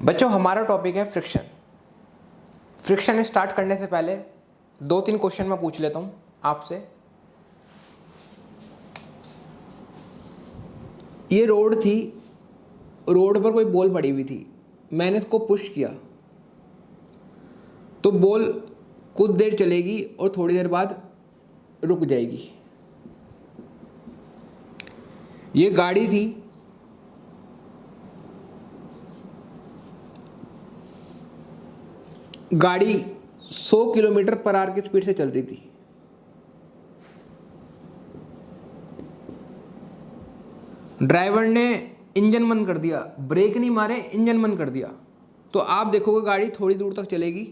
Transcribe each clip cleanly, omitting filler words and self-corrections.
बच्चों हमारा टॉपिक है फ्रिक्शन। फ्रिक्शन स्टार्ट करने से पहले 2-3 क्वेश्चन मैं पूछ लेता हूं आपसे। ये रोड थी, रोड पर कोई बॉल पड़ी हुई थी, मैंने इसको पुश किया तो बॉल कुछ देर चलेगी और थोड़ी देर बाद रुक जाएगी। ये गाड़ी थी, गाड़ी 100 किलोमीटर पर आवर की स्पीड से चल रही थी। ड्राइवर ने इंजन बंद कर दिया, ब्रेक नहीं मारे, इंजन बंद कर दिया, तो आप देखोगे गाड़ी थोड़ी दूर तक चलेगी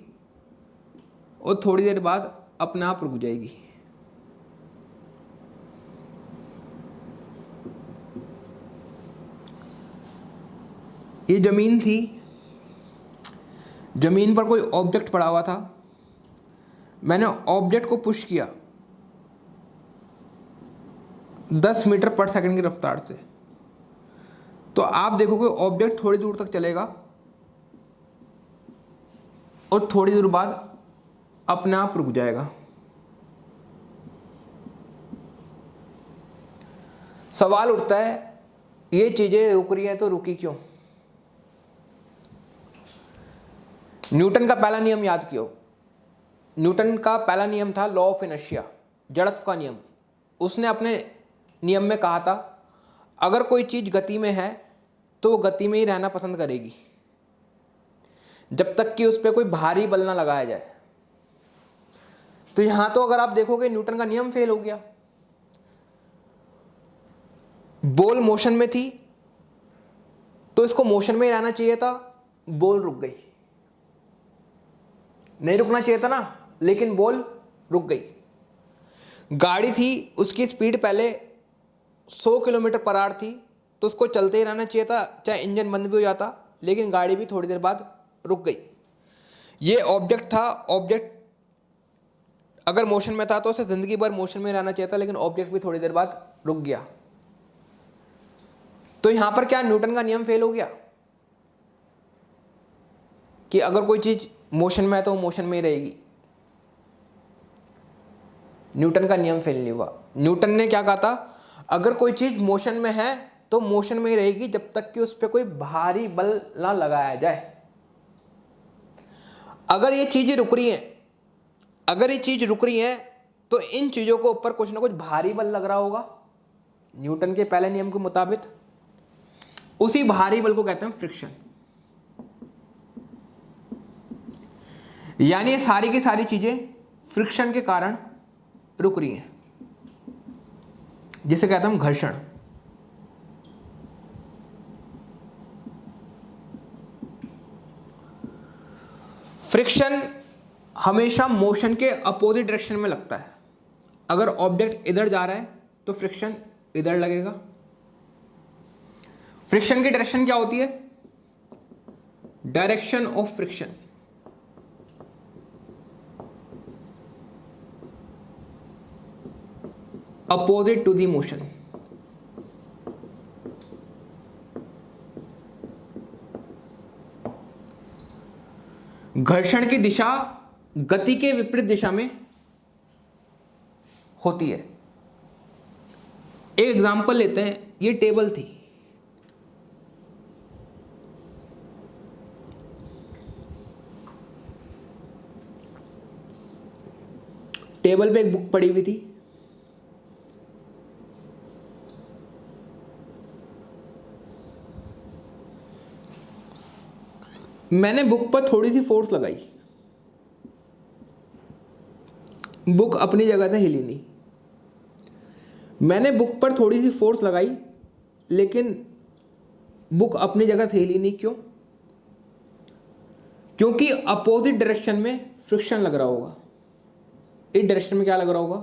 और थोड़ी देर बाद अपने आप रुक जाएगी। ये जमीन थी, जमीन पर कोई ऑब्जेक्ट पड़ा हुआ था, मैंने ऑब्जेक्ट को पुश किया 10 मीटर पर सेकंड की रफ्तार से, तो आप देखोगे ऑब्जेक्ट थोड़ी दूर तक चलेगा और थोड़ी देर बाद अपने आप रुक जाएगा। सवाल उठता है, ये चीजें रुक रही हैं तो रुकी क्यों? न्यूटन का पहला नियम याद कियो। न्यूटन का पहला नियम था लॉ ऑफ इनर्शिया, जड़त्व का नियम। उसने अपने नियम में कहा था अगर कोई चीज गति में है तो वो गति में ही रहना पसंद करेगी जब तक कि उस पर कोई भारी बल ना लगाया जाए। तो यहां तो अगर आप देखोगे न्यूटन का नियम फेल हो गया। बॉल मोशन में थी तो इसको मोशन में ही रहना चाहिए था, बॉल रुक गई। नहीं रुकना चाहिए था ना, लेकिन बॉल रुक गई। गाड़ी थी, उसकी स्पीड पहले 100 किलोमीटर पर आवर थी, तो उसको चलते ही रहना चाहिए था, चाहे इंजन बंद भी हो जाता, लेकिन गाड़ी भी थोड़ी देर बाद रुक गई। ये ऑब्जेक्ट था, ऑब्जेक्ट अगर मोशन में था तो उसे जिंदगी भर मोशन में रहना चाहिए था, लेकिन ऑब्जेक्ट भी थोड़ी देर बाद रुक गया। तो यहां पर क्या न्यूटन का नियम फेल हो गया कि अगर कोई चीज मोशन में है तो मोशन में ही रहेगी? न्यूटन का नियम फेल नहीं हुआ। न्यूटन ने क्या कहा था, अगर कोई चीज मोशन में है तो मोशन में ही रहेगी जब तक कि उस पर कोई भारी बल ना लगाया जाए। अगर ये चीजें रुक रही हैं, अगर ये चीज रुक रही है तो इन चीजों को ऊपर कुछ ना कुछ भारी बल लग रहा होगा न्यूटन के पहले नियम के मुताबिक। उसी भारी बल को कहते हैं फ्रिक्शन। यानी ये सारी की सारी चीजें फ्रिक्शन के कारण रुक रही हैं, जिसे कहते हैं हम घर्षण। फ्रिक्शन हमेशा मोशन के अपोजिट डायरेक्शन में लगता है। अगर ऑब्जेक्ट इधर जा रहा है तो फ्रिक्शन इधर लगेगा। फ्रिक्शन की डायरेक्शन क्या होती है? Direction of friction opposite to the motion. घर्षण की दिशा गति के विपरीत दिशा में होती है। एक एग्जांपल लेते हैं, ये टेबल थी, टेबल पे एक बुक पड़ी हुई थी, मैंने बुक पर थोड़ी सी फोर्स लगाई, बुक अपनी जगह से हिली नहीं। मैंने बुक पर थोड़ी सी फोर्स लगाई लेकिन बुक अपनी जगह से हिली नहीं। क्यों? क्योंकि अपोजिट डायरेक्शन में फ्रिक्शन लग रहा होगा। इस डायरेक्शन में क्या लग रहा होगा?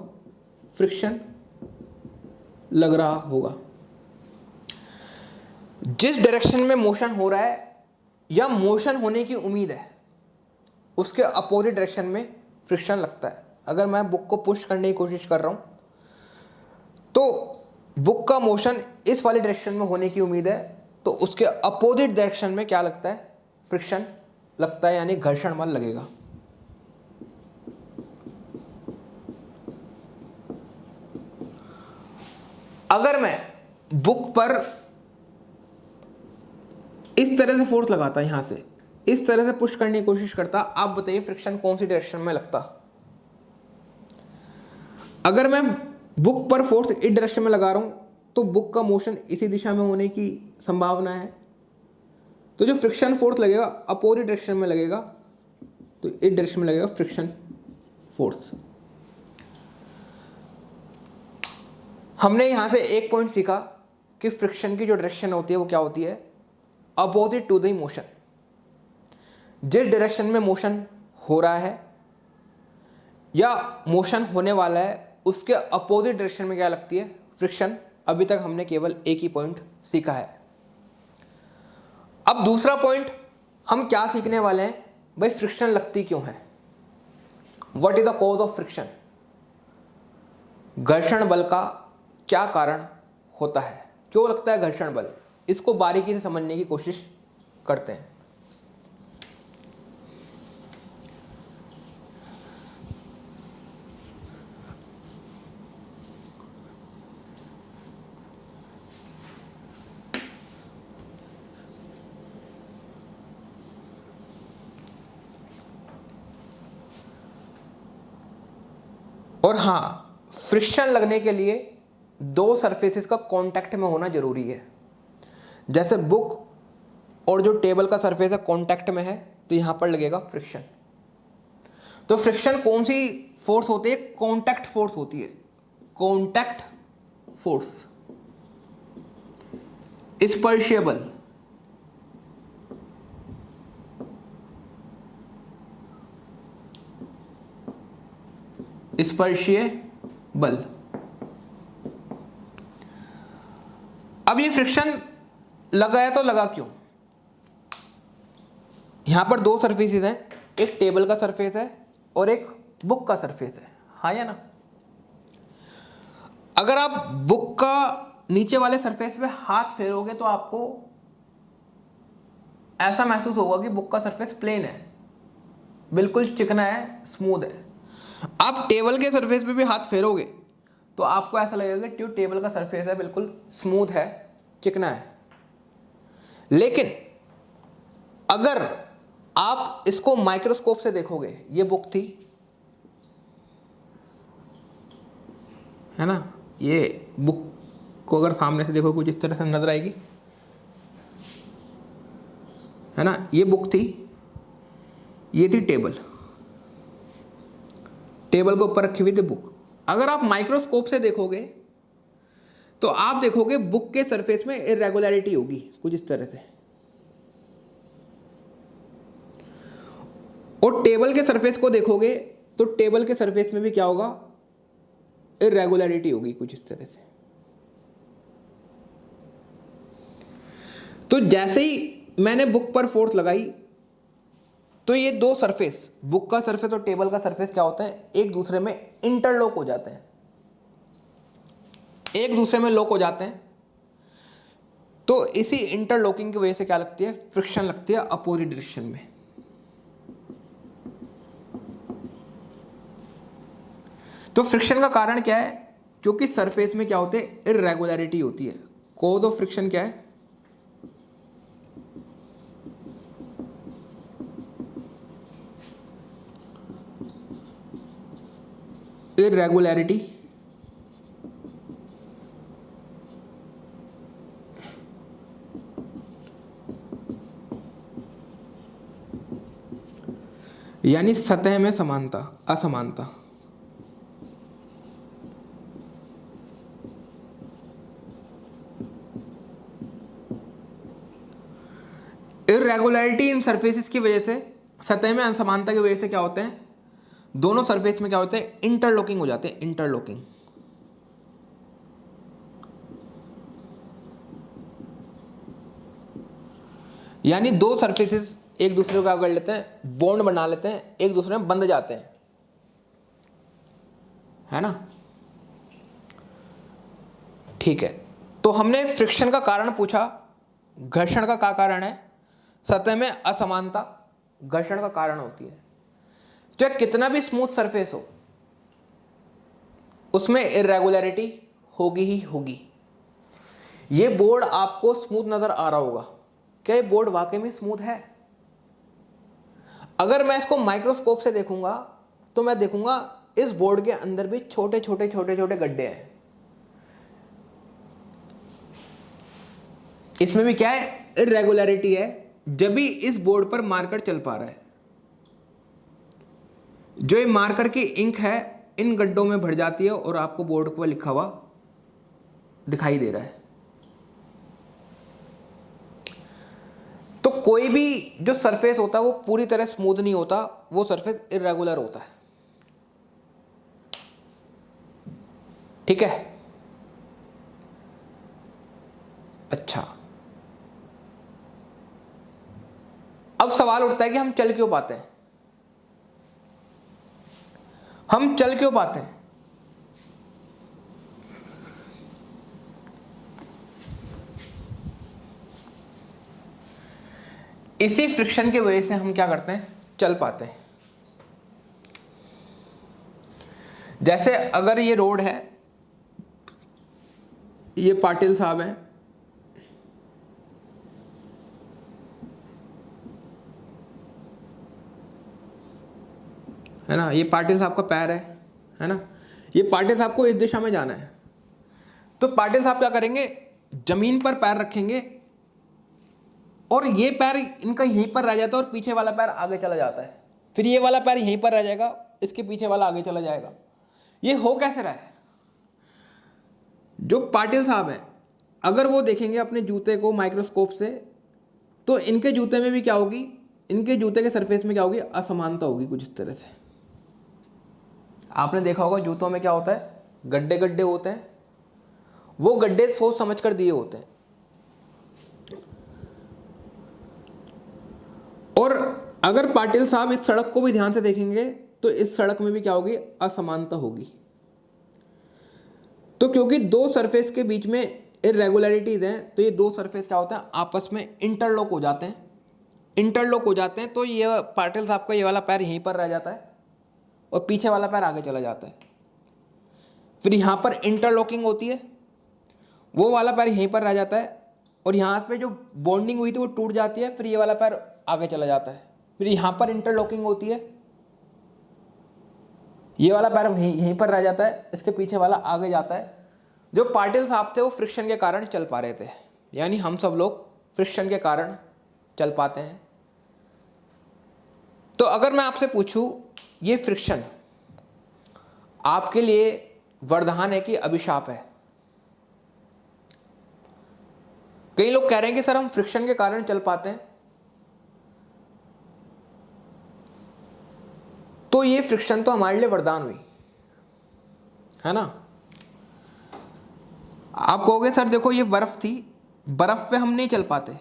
फ्रिक्शन लग रहा होगा। जिस डायरेक्शन में मोशन हो रहा है या मोशन होने की उम्मीद है, उसके अपोजिट डायरेक्शन में फ्रिक्शन लगता है। अगर मैं बुक को पुश करने की कोशिश कर रहा हूं तो बुक का मोशन इस वाली डायरेक्शन में होने की उम्मीद है, तो उसके अपोजिट डायरेक्शन में क्या लगता है? फ्रिक्शन लगता है, यानी घर्षण बल लगेगा। अगर मैं बुक पर इस तरह से फोर्स लगाता, यहां से इस तरह से पुश करने की कोशिश करता, आप बताइए फ्रिक्शन कौन सी डायरेक्शन में लगता। अगर मैं बुक पर फोर्स इस डायरेक्शन में लगा रहा हूं तो बुक का मोशन इसी दिशा में होने की संभावना है, तो जो फ्रिक्शन फोर्स लगेगा अपोजिट डायरेक्शन में लगेगा, तो इस डायरेक्शन में लगेगा फ्रिक्शन फोर्स। हमने यहां से एक पॉइंट सीखा कि फ्रिक्शन की जो डायरेक्शन होती है वो क्या होती है, अपोजिट टू द मोशन। जिस डायरेक्शन में मोशन हो रहा है या मोशन होने वाला है उसके अपोजिट डायरेक्शन में क्या लगती है, फ्रिक्शन। अभी तक हमने केवल एक ही पॉइंट सीखा है। अब दूसरा पॉइंट हम क्या सीखने वाले हैं, भाई फ्रिक्शन लगती क्यों है, what is the cause of friction, घर्षण बल का क्या कारण होता है, क्यों लगता है घर्षण बल, इसको बारीकी से समझने की कोशिश करते हैं। और हाँ, फ्रिक्शन लगने के लिए दो सरफेसेस का कांटेक्ट में होना जरूरी है। जैसे बुक और जो टेबल का सरफेस है कांटेक्ट में है, तो यहां पर लगेगा फ्रिक्शन। तो फ्रिक्शन कौन सी फोर्स होती है, कांटेक्ट फोर्स होती है, कांटेक्ट फोर्स, स्पर्शीय बल। स्पर्शीय बल। अब ये फ्रिक्शन लगा है तो लगा क्यों, यहां पर दो सरफेसेस हैं, एक टेबल का सरफेस है और एक बुक का सरफेस है, हाँ या ना। अगर आप बुक का नीचे वाले सरफेस पे हाथ फेरोगे तो आपको ऐसा महसूस होगा कि बुक का सरफेस प्लेन है, बिल्कुल चिकना है, स्मूथ है। आप टेबल के सरफेस पे भी हाथ फेरोगे तो आपको ऐसा लगेगा कि टेबल का सरफेस है बिल्कुल स्मूथ है, चिकना है। लेकिन अगर आप इसको माइक्रोस्कोप से देखोगे, ये बुक थी, है ना, ये बुक को अगर सामने से देखो कुछ इस तरह से नजर आएगी, है ना, ये बुक थी, ये थी टेबल, टेबल के ऊपर रखी हुई थी बुक। अगर आप माइक्रोस्कोप से देखोगे तो आप देखोगे बुक के सरफेस में इरेगुलरिटी होगी कुछ इस तरह से, और टेबल के सरफेस को देखोगे तो टेबल के सरफेस में भी क्या होगा, इरेगुलरिटी होगी कुछ इस तरह से। तो जैसे ही मैंने बुक पर फोर्स लगाई तो ये दो सरफेस, बुक का सरफेस और टेबल का सरफेस क्या होता है, एक दूसरे में इंटरलॉक हो जाते हैं, एक दूसरे में लॉक हो जाते हैं। तो इसी इंटरलॉकिंग की वजह से क्या लगती है, फ्रिक्शन लगती है अपोजिट डायरेक्शन में। तो फ्रिक्शन का कारण क्या है, क्योंकि सरफेस में क्या होते हैं, इरेगुलरिटी होती है। कॉज ऑफ फ्रिक्शन क्या है, इरेगुलरिटी, यानी सतह में समानता, असमानता। इरेगुलरिटी इन सरफेसेस की वजह से, सतह में असमानता की वजह से क्या होते हैं, दोनों सरफेस में क्या होते हैं, इंटरलॉकिंग हो जाते हैं, इंटरलॉकिंग। यानी दो सरफेसेस एक दूसरे को क्या कर लेते हैं, बॉन्ड बना लेते हैं, एक दूसरे में बंध जाते हैं, है ना। ठीक है, तो हमने फ्रिक्शन का कारण पूछा, घर्षण का क्या कारण है, सतह में असमानता घर्षण का कारण होती है। चाहे कितना भी स्मूथ सरफेस हो उसमें इरेगुलरिटी होगी ही होगी। ये बोर्ड आपको स्मूथ नजर आ रहा होगा, क्या ये बोर्ड वाकई में स्मूथ है? अगर मैं इसको माइक्रोस्कोप से देखूंगा तो मैं देखूंगा इस बोर्ड के अंदर भी छोटे छोटे छोटे छोटे गड्ढे हैं। इसमें भी क्या है, इरेगुलरिटी है, जब भी इस बोर्ड पर मार्कर चल पा रहा है। जो ये मार्कर की इंक है इन गड्ढों में भर जाती है और आपको बोर्ड पर लिखा हुआ दिखाई दे रहा है। तो कोई भी जो सरफेस होता है वो पूरी तरह स्मूथ नहीं होता, वो सरफेस इरेगुलर होता है। ठीक है, अच्छा, अब सवाल उठता है कि हम चल क्यों पाते हैं? हम चल क्यों पाते हैं? इसी फ्रिक्शन की वजह से हम क्या करते हैं, चल पाते हैं। जैसे अगर ये रोड है, ये पाटिल साहब हैं, है ना, ये पाटिल साहब का पैर है ना, ये पाटिल साहब को इस दिशा में जाना है। तो पाटिल साहब क्या करेंगे, जमीन पर पैर रखेंगे और ये पैर इनका यहीं पर रह जाता है और पीछे वाला पैर आगे चला जाता है। फिर ये वाला पैर यहीं पर रह जाएगा, इसके पीछे वाला आगे चला जाएगा। ये हो कैसे रहा है? जो पाटिल साहब हैं, अगर वो देखेंगे अपने जूते को माइक्रोस्कोप से तो इनके जूते में भी क्या होगी, इनके जूते के सरफेस में क्या होगी, असमानता होगी कुछ इस तरह से। आपने देखा होगा जूतों में क्या होता है, गड्ढे गड्ढे होते हैं, वो गड्ढे सोच समझ कर दिए होते हैं। और अगर पाटिल साहब इस सड़क को भी ध्यान से देखेंगे तो इस सड़क में भी क्या होगी, असमानता होगी। तो क्योंकि दो सरफेस के बीच में इरेगुलरिटीज हैं तो ये दो सरफेस क्या होता है, आपस में इंटरलॉक हो जाते हैं। इंटरलॉक हो जाते हैं तो ये पाटिल साहब का ये वाला पैर यहीं पर रह जाता है और पीछे वाला पैर आगे चला जाता है। फिर यहाँ पर इंटरलॉकिंग होती है, वो वाला पैर यहीं पर रह जाता है और यहाँ पे जो बॉन्डिंग हुई थी वो टूट जाती है, फिर ये वाला पैर आगे चला जाता है। फिर यहाँ पर इंटरलॉकिंग होती है, ये वाला पैर यहीं पर रह जाता है, इसके पीछे वाला आगे जाता है। जो पाटिल साहब थे वो फ्रिक्शन के कारण चल पा रहे थे, यानी हम सब लोग फ्रिक्शन के कारण चल पाते हैं। तो अगर मैं आपसे पूछूं ये फ्रिक्शन आपके लिए वरदान है कि अभिशाप है? कई लोग कह रहे हैं कि सर हम फ्रिक्शन के कारण चल पाते हैं, तो ये फ्रिक्शन तो हमारे लिए वरदान हुई, है ना। आप कहोगे सर देखो ये बर्फ थी, बर्फ पे हम नहीं चल पाते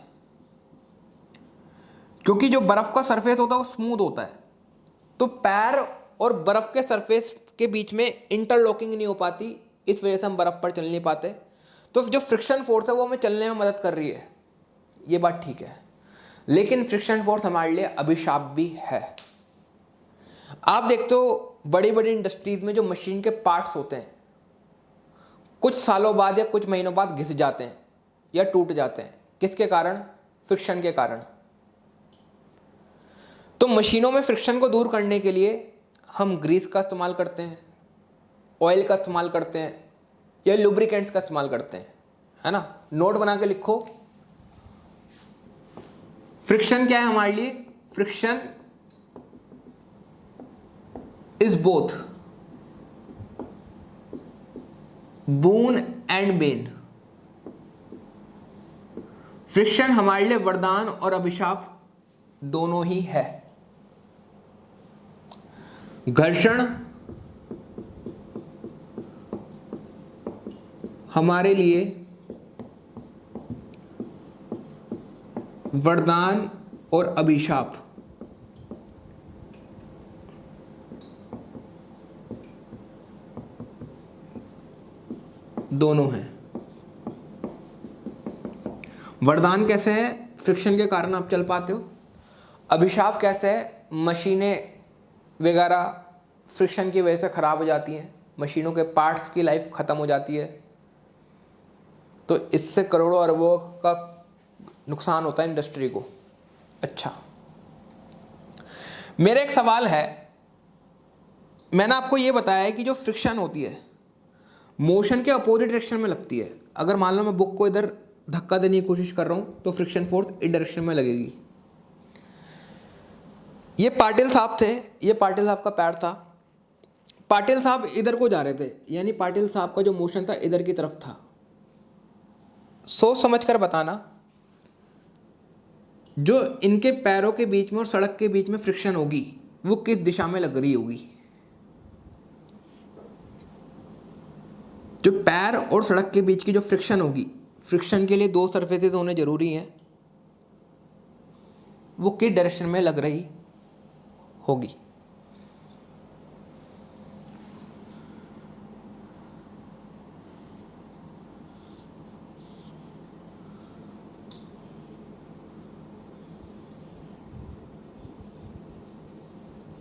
क्योंकि जो बर्फ का सरफेस होता है वो स्मूथ होता है, तो पैर और बर्फ के सरफेस के बीच में इंटरलॉकिंग नहीं हो पाती, इस वजह से हम बर्फ पर चल नहीं पाते। तो जो फ्रिक्शन फोर्स है वो हमें चलने में मदद कर रही है, ये बात ठीक है, लेकिन फ्रिक्शन फोर्स हमारे लिए अभिशाप भी है। आप देखते हो बड़ी बड़ी इंडस्ट्रीज में जो मशीन के पार्ट्स होते हैं कुछ सालों बाद या कुछ महीनों बाद घिस जाते हैं या टूट जाते हैं, किसके कारण? फ्रिक्शन के कारण। तो मशीनों में फ्रिक्शन को दूर करने के लिए हम ग्रीस का इस्तेमाल करते हैं, ऑयल का इस्तेमाल करते हैं या लुब्रिकेंट्स का इस्तेमाल करते हैं, है ना। नोट बना के लिखो, फ्रिक्शन क्या है हमारे लिए? Friction is both boon and Ben. Friction हमारे लिए वरदान और अभिशाप दोनों ही है। घर्षण हमारे लिए वरदान और अभिशाप दोनों हैं। वरदान कैसे है? फ्रिक्शन के कारण आप चल पाते हो। अभिशाप कैसे है, मशीनें वगैरह फ्रिक्शन की वजह से ख़राब हो जाती हैं, मशीनों के पार्ट्स की लाइफ ख़त्म हो जाती है, तो इससे करोड़ों अरबों का नुकसान होता है इंडस्ट्री को। अच्छा, मेरा एक सवाल है, मैंने आपको ये बताया है कि जो फ्रिक्शन होती है मोशन के अपोजिट डायरेक्शन में लगती है। अगर मान लो मैं बुक को इधर धक्का देने की कोशिश कर रहा हूँ तो फ्रिक्शन फोर्स इस डायरेक्शन में लगेगी। ये पाटिल साहब थे, ये पाटिल साहब का पैर था, पाटिल साहब इधर को जा रहे थे, यानी पाटिल साहब का जो मोशन था इधर की तरफ था। सोच समझ कर बताना, जो इनके पैरों के बीच में और सड़क के बीच में फ्रिक्शन होगी वो किस दिशा में लग रही होगी। जो पैर और सड़क के बीच की जो फ्रिक्शन होगी, फ्रिक्शन के लिए दो सरफेसेस होने जरूरी हैं, वो किस डायरेक्शन में लग रही होगी।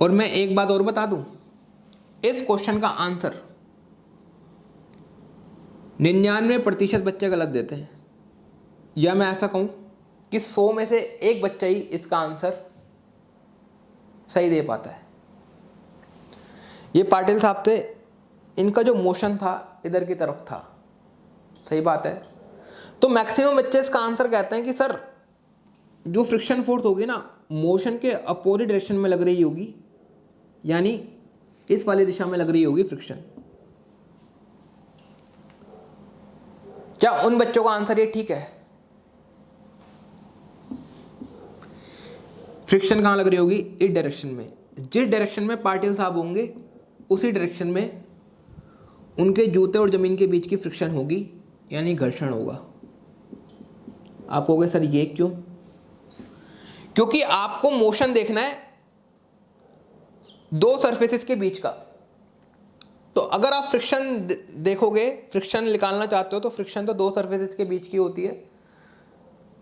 और मैं एक बात और बता दूं, इस क्वेश्चन का आंसर 99% बच्चे गलत देते हैं, या मैं ऐसा कहूं कि 100 में से एक बच्चा ही इसका आंसर सही दे पाता है। ये पाटिल साहब थे, इनका जो मोशन था इधर की तरफ था, सही बात है। तो मैक्सिमम बच्चे इसका आंसर कहते हैं कि सर जो फ्रिक्शन फोर्स होगी ना मोशन के अपोजिट डायरेक्शन में लग रही होगी, यानी इस वाली दिशा में लग रही होगी फ्रिक्शन। क्या उन बच्चों का आंसर ये ठीक है? फ्रिक्शन कहां लग रही होगी? इस डायरेक्शन में। जिस डायरेक्शन में पाटिल साहब होंगे उसी डायरेक्शन में उनके जूते और जमीन के बीच की फ्रिक्शन होगी, यानी घर्षण होगा। आप कहोगे सर ये क्यों? क्योंकि आपको मोशन देखना है दो सरफेसेस के बीच का। तो अगर आप फ्रिक्शन देखोगे, फ्रिक्शन निकालना चाहते हो, तो फ्रिक्शन तो दो सरफेसेस के बीच की होती है।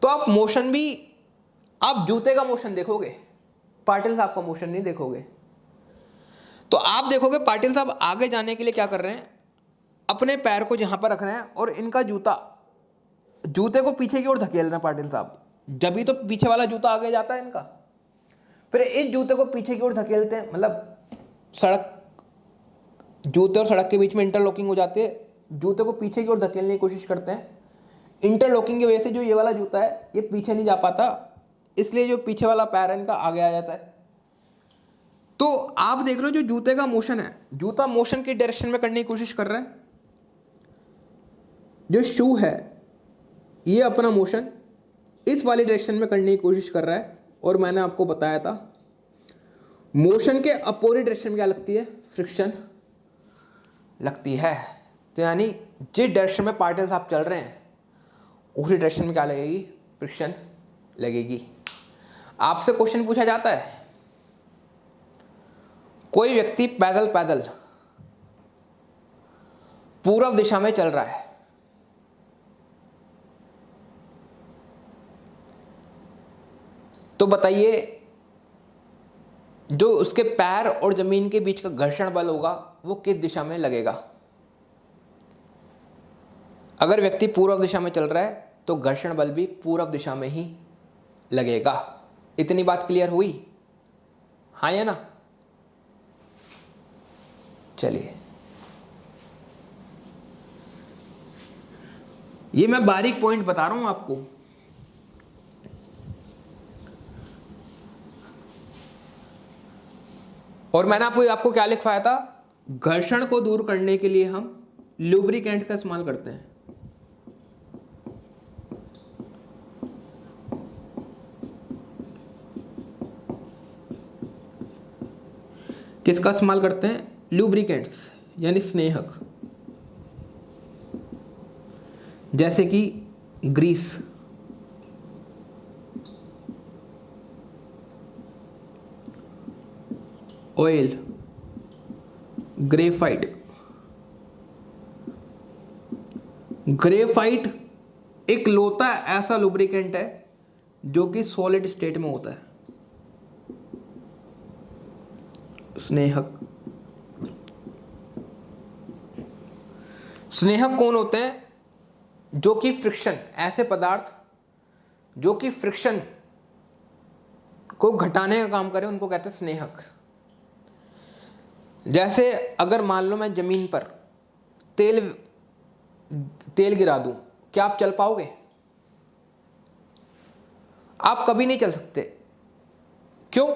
तो आप मोशन भी, आप जूते का मोशन देखोगे, पाटिल साहब का मोशन नहीं देखोगे। तो आप देखोगे पाटिल साहब आगे जाने के लिए क्या कर रहे हैं, अपने पैर को यहां पर रख रहे हैं और इनका जूते को पीछे की ओर धकेल रहे हैं पाटिल साहब, जब ही तो पीछे वाला जूता आगे जाता है इनका। फिर इस जूते को पीछे की ओर धकेलते हैं, मतलब जूते और सड़क के बीच में इंटरलॉकिंग हो जाती है, जूते को पीछे की ओर धकेलने की कोशिश करते हैं। इंटरलॉकिंग की वजह से जो ये वाला जूता है ये पीछे नहीं जा पाता, इसलिए जो पीछे वाला पैर है इनका आगे आ जाता है। तो आप देख रहे हो जो जूते का मोशन है, जूता मोशन की डायरेक्शन में करने की कोशिश कर रहा है, जो शू है ये अपना मोशन इस वाली डायरेक्शन में करने की कोशिश कर रहा है। और मैंने आपको बताया था मोशन के अपोजिट डायरेक्शन में क्या लगती है? फ्रिक्शन लगती है। तो यानी जिस डायरेक्शन में पार्टिल साहब चल रहे हैं उसी डायरेक्शन में क्या लगेगी? फ्रिक्शन लगेगी। आपसे क्वेश्चन पूछा जाता है, कोई व्यक्ति पैदल पैदल पूर्व दिशा में चल रहा है, तो बताइए जो उसके पैर और जमीन के बीच का घर्षण बल होगा वो किस दिशा में लगेगा? अगर व्यक्ति पूर्व दिशा में चल रहा है तो घर्षण बल भी पूर्व दिशा में ही लगेगा। इतनी बात क्लियर हुई? हाँ या ना? चलिए, ये मैं बारीक पॉइंट बता रहा हूं आपको। और मैंने आपको क्या लिखवाया था? घर्षण को दूर करने के लिए हम लुब्रिकेंट का इस्तेमाल करते हैं। किसका इस्तेमाल करते हैं? लुब्रिकेंट्स, यानी स्नेहक, जैसे कि ग्रीस, ऑयल, ग्रेफाइट। ग्रेफाइट एक लौता ऐसा लुब्रिकेंट है जो कि सॉलिड स्टेट में होता है। स्नेहक। स्नेहक कौन होते हैं? जो कि फ्रिक्शन, ऐसे पदार्थ जो कि फ्रिक्शन को घटाने का काम करें उनको कहते हैं स्नेहक। जैसे अगर मान लो मैं जमीन पर तेल गिरा दूं, क्या आप चल पाओगे? आप कभी नहीं चल सकते। क्यों?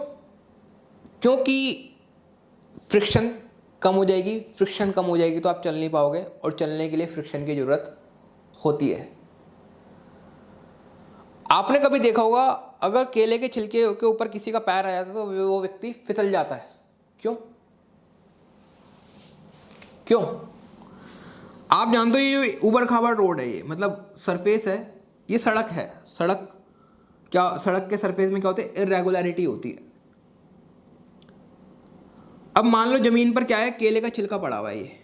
क्योंकि फ्रिक्शन कम हो जाएगी। फ्रिक्शन कम हो जाएगी तो आप चल नहीं पाओगे, और चलने के लिए फ्रिक्शन की जरूरत होती है। आपने कभी देखा होगा अगर केले के छिलके के ऊपर किसी का पैर आ जाता है तो वो व्यक्ति फिसल जाता है। क्यों? क्यों? आप जानते हो ये ऊबड़ खाबड़ रोड है, ये मतलब सरफेस है, ये सड़क है। सड़क के सरफेस में क्या होता है? इरेगुलरिटी होती है। अब मान लो जमीन पर क्या है? केले का छिलका पड़ा हुआ है। ये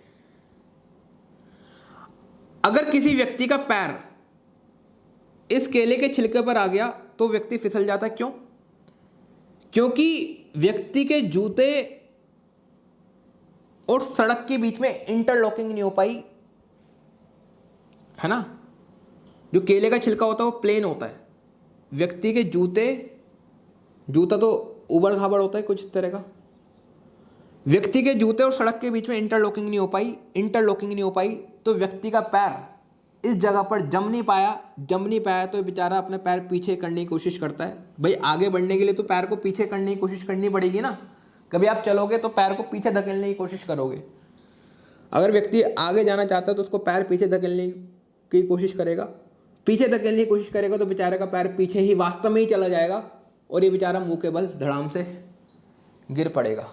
अगर किसी व्यक्ति का पैर इस केले के छिलके पर आ गया तो व्यक्ति फिसल जाता है। क्यों? क्योंकि व्यक्ति के जूते और सड़क के बीच में इंटरलॉकिंग नहीं हो पाई, है ना। जो केले का छिलका होता है वो प्लेन होता है। व्यक्ति के जूता तो उबड़ खाबड़ होता है कुछ इस तरह का। व्यक्ति के जूते और सड़क के बीच में इंटरलॉकिंग नहीं हो पाई तो व्यक्ति का पैर इस जगह पर जम नहीं पाया तो बेचारा अपने पैर पीछे करने की कोशिश करता है। भाई आगे बढ़ने के लिए तो पैर को पीछे करने की कोशिश करनी पड़ेगी ना। कभी आप चलोगे तो पैर को पीछे धकेलने की कोशिश करोगे। अगर व्यक्ति आगे जाना चाहता है तो उसको पैर पीछे धकेलने की कोशिश करेगा। पीछे धकेलने की कोशिश करेगा तो बेचारे का पैर पीछे ही वास्तव में ही चला जाएगा और ये बेचारा मुंह के बल धड़ाम से गिर पड़ेगा।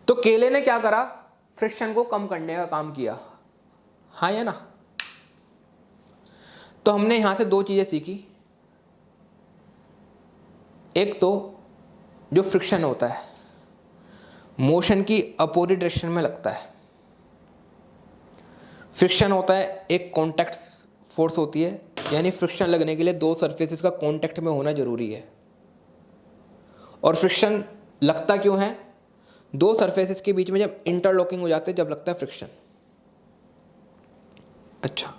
तो केले ने क्या करा? फ्रिक्शन को कम करने का काम किया। हाँ या ना? तो हमने यहां से दो चीजें सीखी। एक तो जो फ्रिक्शन होता है मोशन की अपोजिट डायरेक्शन में लगता है। फ्रिक्शन होता है एक कॉन्टैक्ट फोर्स होती है, यानी फ्रिक्शन लगने के लिए दो सरफेसेस का कॉन्टैक्ट में होना जरूरी है। और फ्रिक्शन लगता क्यों है? दो सरफेसेस के बीच में जब इंटरलॉकिंग हो जाते हैं जब लगता है फ्रिक्शन। अच्छा,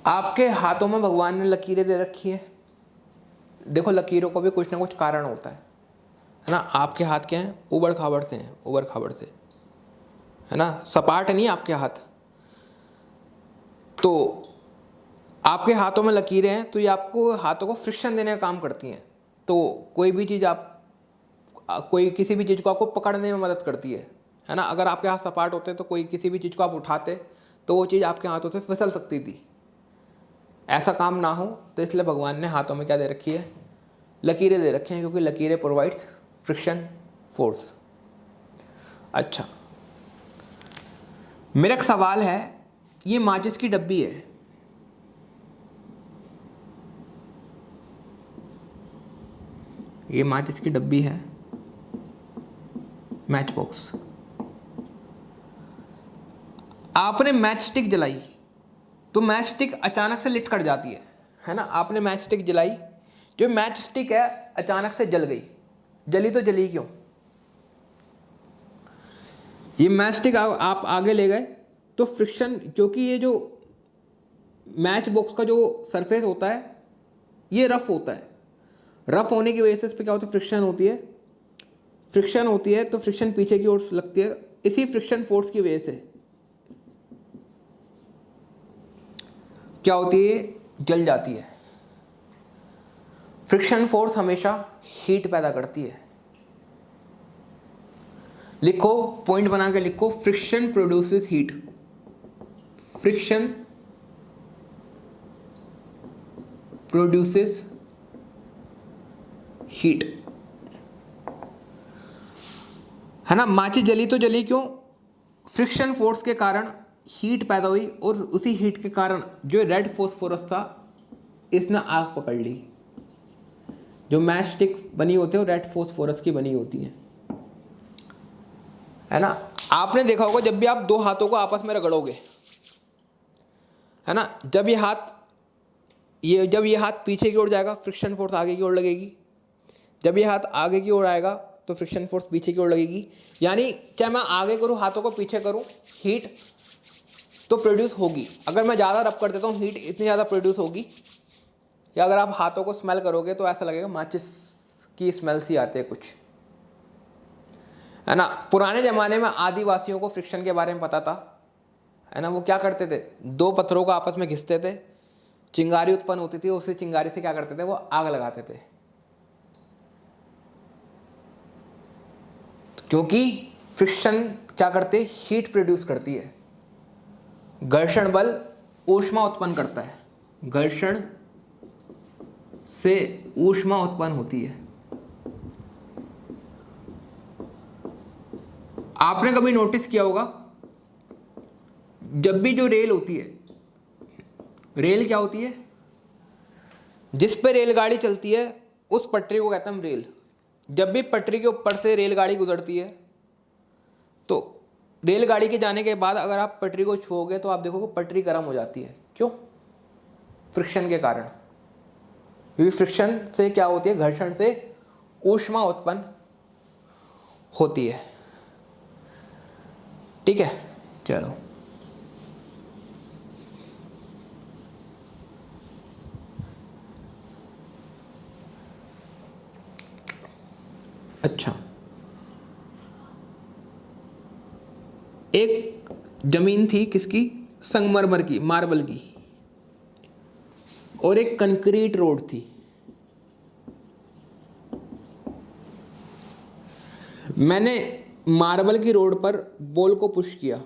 आपके हाथों में भगवान ने लकीरें दे रखी है। देखो लकीरों को भी कुछ ना कुछ कारण होता है ना। आपके हाथ क्या हैं? उबड़ खाबड़ से हैं, उबड़ खाबड़ से, है ना। सपाट नहीं आपके हाथ। तो आपके हाथों में लकीरें हैं तो ये आपको हाथों को फ्रिक्शन देने का काम करती हैं। तो कोई भी चीज़ किसी भी चीज़ को आपको पकड़ने में मदद करती है ना। अगर आपके हाथ सपाट होते तो कोई किसी भी चीज़ को आप उठाते तो वो चीज़ आपके हाथों से फिसल सकती थी। ऐसा काम ना हो तो इसलिए भगवान ने हाथों में क्या दे रखी है? लकीरें दे रखी हैं, क्योंकि लकीरें प्रोवाइड्स फ्रिक्शन फोर्स। अच्छा, मेरा एक सवाल है, ये माचिस की डब्बी है, ये माचिस की डब्बी है, मैच बॉक्स। आपने मैच स्टिक जलाई तो मैच स्टिक अचानक से लिट कर जाती है ना। आपने मैच स्टिक जलाई, जो मैच स्टिक है अचानक से जल गई। जली तो जली क्यों? ये मैच स्टिक आप आगे ले गए तो फ्रिक्शन, क्योंकि ये जो मैच बॉक्स का जो सरफेस होता है ये रफ होता है। रफ होने की वजह से इस पर क्या होता है? फ्रिक्शन होती है तो फ्रिक्शन पीछे की ओर लगती है। इसी फ्रिक्शन फोर्स की वजह से क्या होती है? जल जाती है। फ्रिक्शन फोर्स हमेशा हीट पैदा करती है। लिखो, पॉइंट बना के लिखो, friction produces heat. Friction produces heat. है ना। माचिस जली तो जली क्यों? फ्रिक्शन फोर्स के कारण हीट पैदा हुई और उसी हीट के कारण जो रेड फॉस्फोरस था इसने आग पकड़ ली। जो मैच स्टिक बनी होती है वो रेड फॉस्फोरस की बनी होती है ना। आपने देखा होगा जब भी आप दो हाथों को आपस में रगड़ोगे, है ना, जब ये हाथ पीछे की ओर जाएगा फ्रिक्शन फोर्स आगे की ओर लगेगी, जब ये हाथ आगे की ओर आएगा तो फ्रिक्शन फोर्स पीछे की ओर लगेगी। यानी क्या मैं आगे करूँ हाथों को पीछे करूँ, हीट तो प्रोड्यूस होगी। अगर मैं ज़्यादा रब कर देता हूँ हीट इतनी ज़्यादा प्रोड्यूस होगी। या अगर आप हाथों को स्मेल करोगे तो ऐसा लगेगा माचिस की स्मेल सी आती है कुछ, है ना। पुराने ज़माने में आदिवासियों को फ्रिक्शन के बारे में पता था, है ना। वो क्या करते थे, दो पत्थरों को आपस में घिसते थे, चिंगारी उत्पन्न होती थी, उसी चिंगारी से क्या करते थे वो आग लगाते थे। क्योंकि फ्रिक्शन क्या करते, हीट प्रोड्यूस करती है। घर्षण बल ऊष्मा उत्पन्न करता है, घर्षण से ऊष्मा उत्पन्न होती है। आपने कभी नोटिस किया होगा जब भी जो रेल होती है, रेल क्या होती है, जिस पे रेलगाड़ी चलती है उस पटरी को कहते हैं हम रेल। जब भी पटरी के ऊपर से रेलगाड़ी गुजरती है तो रेलगाड़ी के जाने के बाद अगर आप पटरी को छुओगे तो आप देखोगे पटरी गर्म हो जाती है। क्यों? फ्रिक्शन के कारण। क्योंकि फ्रिक्शन से क्या होती है, घर्षण से ऊष्मा उत्पन्न होती है। ठीक है, चलो अच्छा, एक जमीन थी किसकी, संगमरमर की, मार्बल की, और एक कंक्रीट रोड थी। मैंने मार्बल की रोड पर बॉल को पुश किया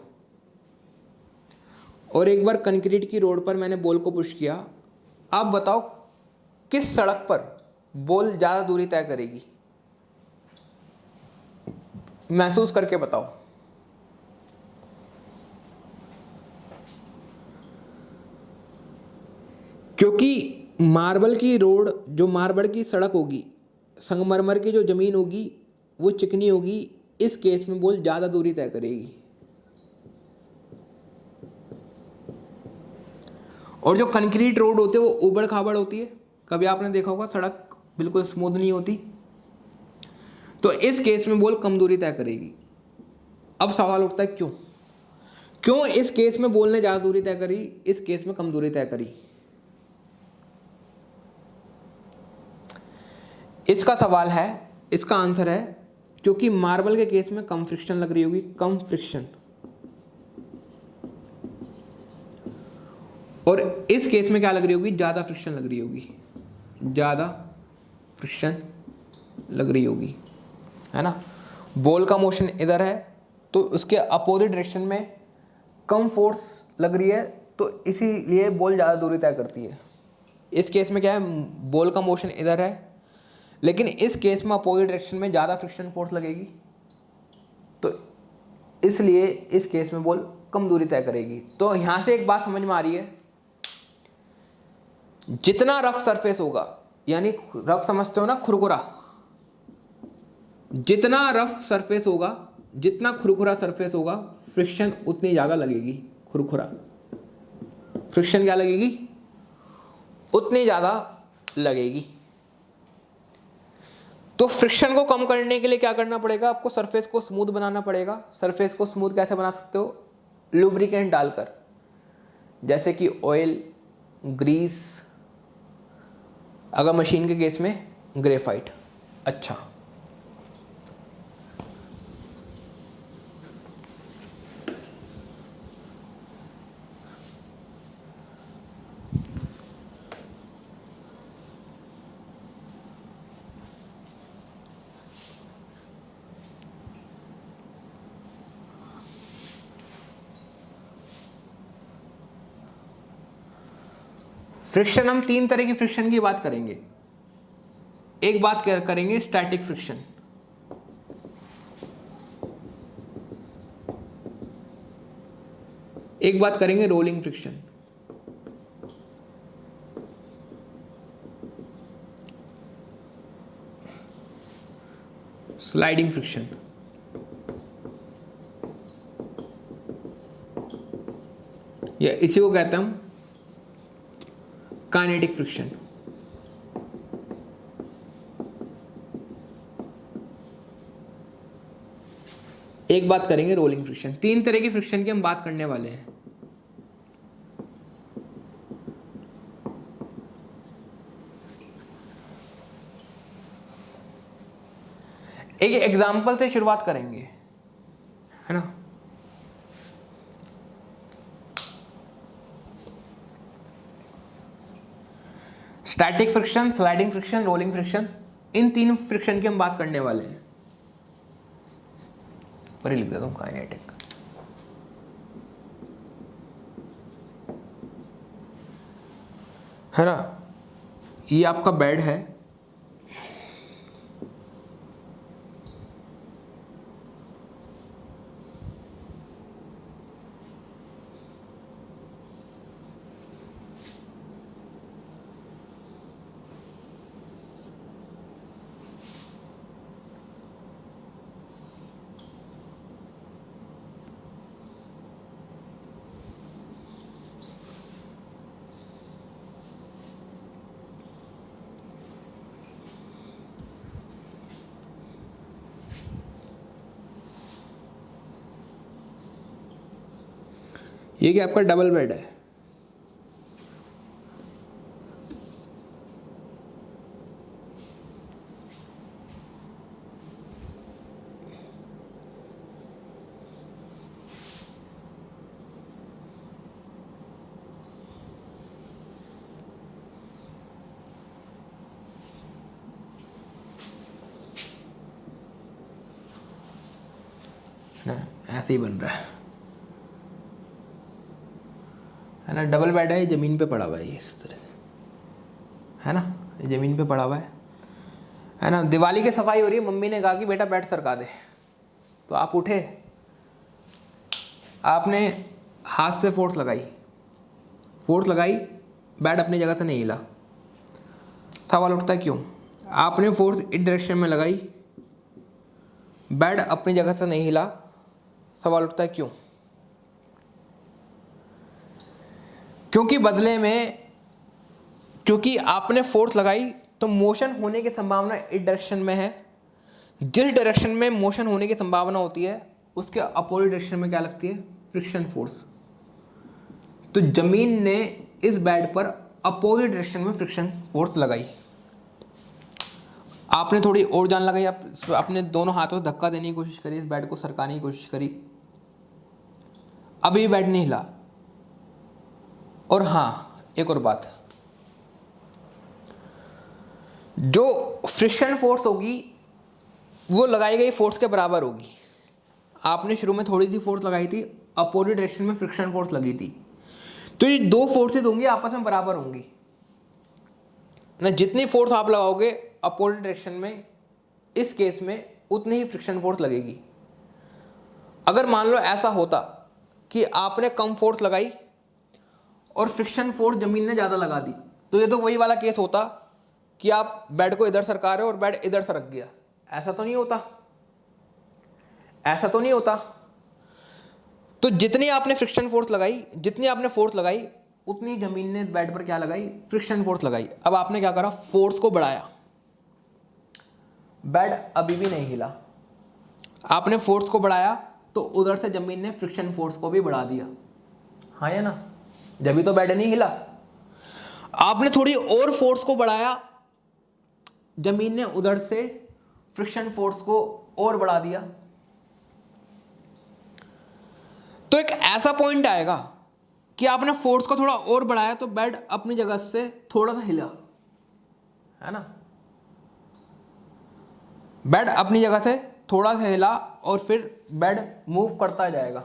और एक बार कंक्रीट की रोड पर मैंने बॉल को पुश किया। अब बताओ किस सड़क पर बॉल ज़्यादा दूरी तय करेगी? महसूस करके बताओ। क्योंकि मार्बल की रोड, जो मार्बल की सड़क होगी, संगमरमर की जो ज़मीन होगी वो चिकनी होगी, इस केस में बॉल ज़्यादा दूरी तय करेगी। और जो कंक्रीट रोड होते हैं वो उबड़ खाबड़ होती है, कभी आपने देखा होगा सड़क बिल्कुल स्मूथ नहीं होती, तो इस केस में बॉल कम दूरी तय करेगी। अब सवाल उठता है क्यों इस केस में बॉल ने ज़्यादा दूरी तय करी, इस केस में कम दूरी तय करी? इसका सवाल है, इसका आंसर है क्योंकि मार्बल के केस में कम फ्रिक्शन लग रही होगी, कम फ्रिक्शन, और इस केस में क्या लग रही होगी, ज़्यादा फ्रिक्शन लग रही होगी, ज़्यादा फ्रिक्शन लग रही होगी, है ना। बॉल का मोशन इधर है तो उसके अपोजिट डायरेक्शन में कम फोर्स लग रही है, तो इसीलिए बॉल ज़्यादा दूरी तय करती है। इस केस में क्या है, बॉल का मोशन इधर है लेकिन इस केस में अपोजिट डायरेक्शन में ज़्यादा फ्रिक्शन फोर्स लगेगी, तो इसलिए इस केस में बॉल कम दूरी तय करेगी। तो यहाँ से एक बात समझ में आ रही है, जितना रफ सरफेस होगा, यानी रफ समझते हो ना, खुरखुरा, जितना रफ सरफेस होगा, जितना खुरखुरा सरफेस होगा, फ्रिक्शन उतनी ज़्यादा लगेगी। खुरखुरा फ्रिक्शन क्या लगेगी, उतनी ज़्यादा लगेगी। तो फ्रिक्शन को कम करने के लिए क्या करना पड़ेगा, आपको सरफेस को स्मूथ बनाना पड़ेगा। सरफेस को स्मूथ कैसे बना सकते हो, लुब्रिकेंट डालकर, जैसे कि ऑयल, ग्रीस, अगर मशीन के केस में ग्रेफाइट। अच्छा, फ्रिक्शन, हम तीन तरह की फ्रिक्शन की बात करेंगे। एक बात करेंगे स्टैटिक फ्रिक्शन, एक बात करेंगे रोलिंग फ्रिक्शन, स्लाइडिंग फ्रिक्शन, या इसी को कहते हैं हम काइनेटिक फ्रिक्शन। एक बात करेंगे रोलिंग फ्रिक्शन। तीन तरह की फ्रिक्शन की हम बात करने वाले हैं। एक एग्जांपल से शुरुआत करेंगे, है ना। Static friction, sliding friction, rolling friction, इन तीन फ्रिक्शन की हम बात करने वाले हैं। पर लिख देता हूं काइनेटिक। है ना, ये आपका बेड है, ये कि आपका डबल बेड है। ना ऐसे ही बन रहा है ना। डबल बेड है, ये ज़मीन पे पड़ा हुआ है, ये इस तरह से, है ना, ये ज़मीन पे पड़ा हुआ है ना। दिवाली की सफाई हो रही है, मम्मी ने कहा कि बेटा बेड सरका दे, तो आप उठे, आपने हाथ से फोर्स लगाई, बेड अपनी जगह से नहीं हिला। सवाल उठता है क्यों? आपने फोर्स इस डायरेक्शन में लगाई, बेड अपनी जगह से नहीं हिला। सवाल उठता है क्यों? क्योंकि बदले में, क्योंकि आपने फोर्स लगाई तो मोशन होने की संभावना इस डायरेक्शन में है। जिस डायरेक्शन में मोशन होने की संभावना होती है उसके अपोजिट डायरेक्शन में क्या लगती है? Friction force. तो जमीन ने इस बेड पर अपोजिट डायरेक्शन में फ्रिक्शन फोर्स लगाई। आपने थोड़ी और जान लगाई, अपने दोनों हाथों से धक्का देने की कोशिश करी, इस बेड को सरकाने की कोशिश करी, अभी बेड नहीं हिला। और हाँ, एक और बात, जो फ्रिक्शन फोर्स होगी वो लगाई गई फोर्स के बराबर होगी। आपने शुरू में थोड़ी सी फोर्स लगाई थी, अपोजिट डायरेक्शन में फ्रिक्शन फोर्स लगी थी, तो ये दो फोर्सेज होंगी, आपस में बराबर होंगी ना। जितनी फोर्स आप लगाओगे अपोजिट डायरेक्शन में, इस केस में उतनी ही फ्रिक्शन फोर्स लगेगी। अगर मान लो ऐसा होता कि आपने कम फोर्स लगाई और फ्रिक्शन फोर्स जमीन ने ज़्यादा लगा दी, तो ये तो वही वाला केस होता कि आप बेड को इधर सरका रहे हो और बेड इधर सरक गया। ऐसा तो नहीं होता, ऐसा तो नहीं होता। तो जितनी आपने फ्रिक्शन फोर्स लगाई, जितनी आपने फोर्स लगाई, उतनी जमीन ने बेड पर क्या लगाई? फ्रिक्शन फोर्स लगाई। अब आपने क्या करा? फोर्स को बढ़ाया, बेड अभी भी नहीं हिला। आपने फोर्स को बढ़ाया तो उधर से जमीन ने फ्रिक्शन फोर्स को भी बढ़ा दिया, हाँ या ना? जब तो बेड नहीं हिला। आपने थोड़ी और फोर्स को बढ़ाया, जमीन ने उधर से फ्रिक्शन फोर्स को और बढ़ा दिया। तो एक ऐसा पॉइंट आएगा कि आपने फोर्स को थोड़ा और बढ़ाया तो बेड अपनी जगह से थोड़ा सा हिला, है ना। बेड अपनी जगह से थोड़ा सा हिला और फिर बेड मूव करता जाएगा।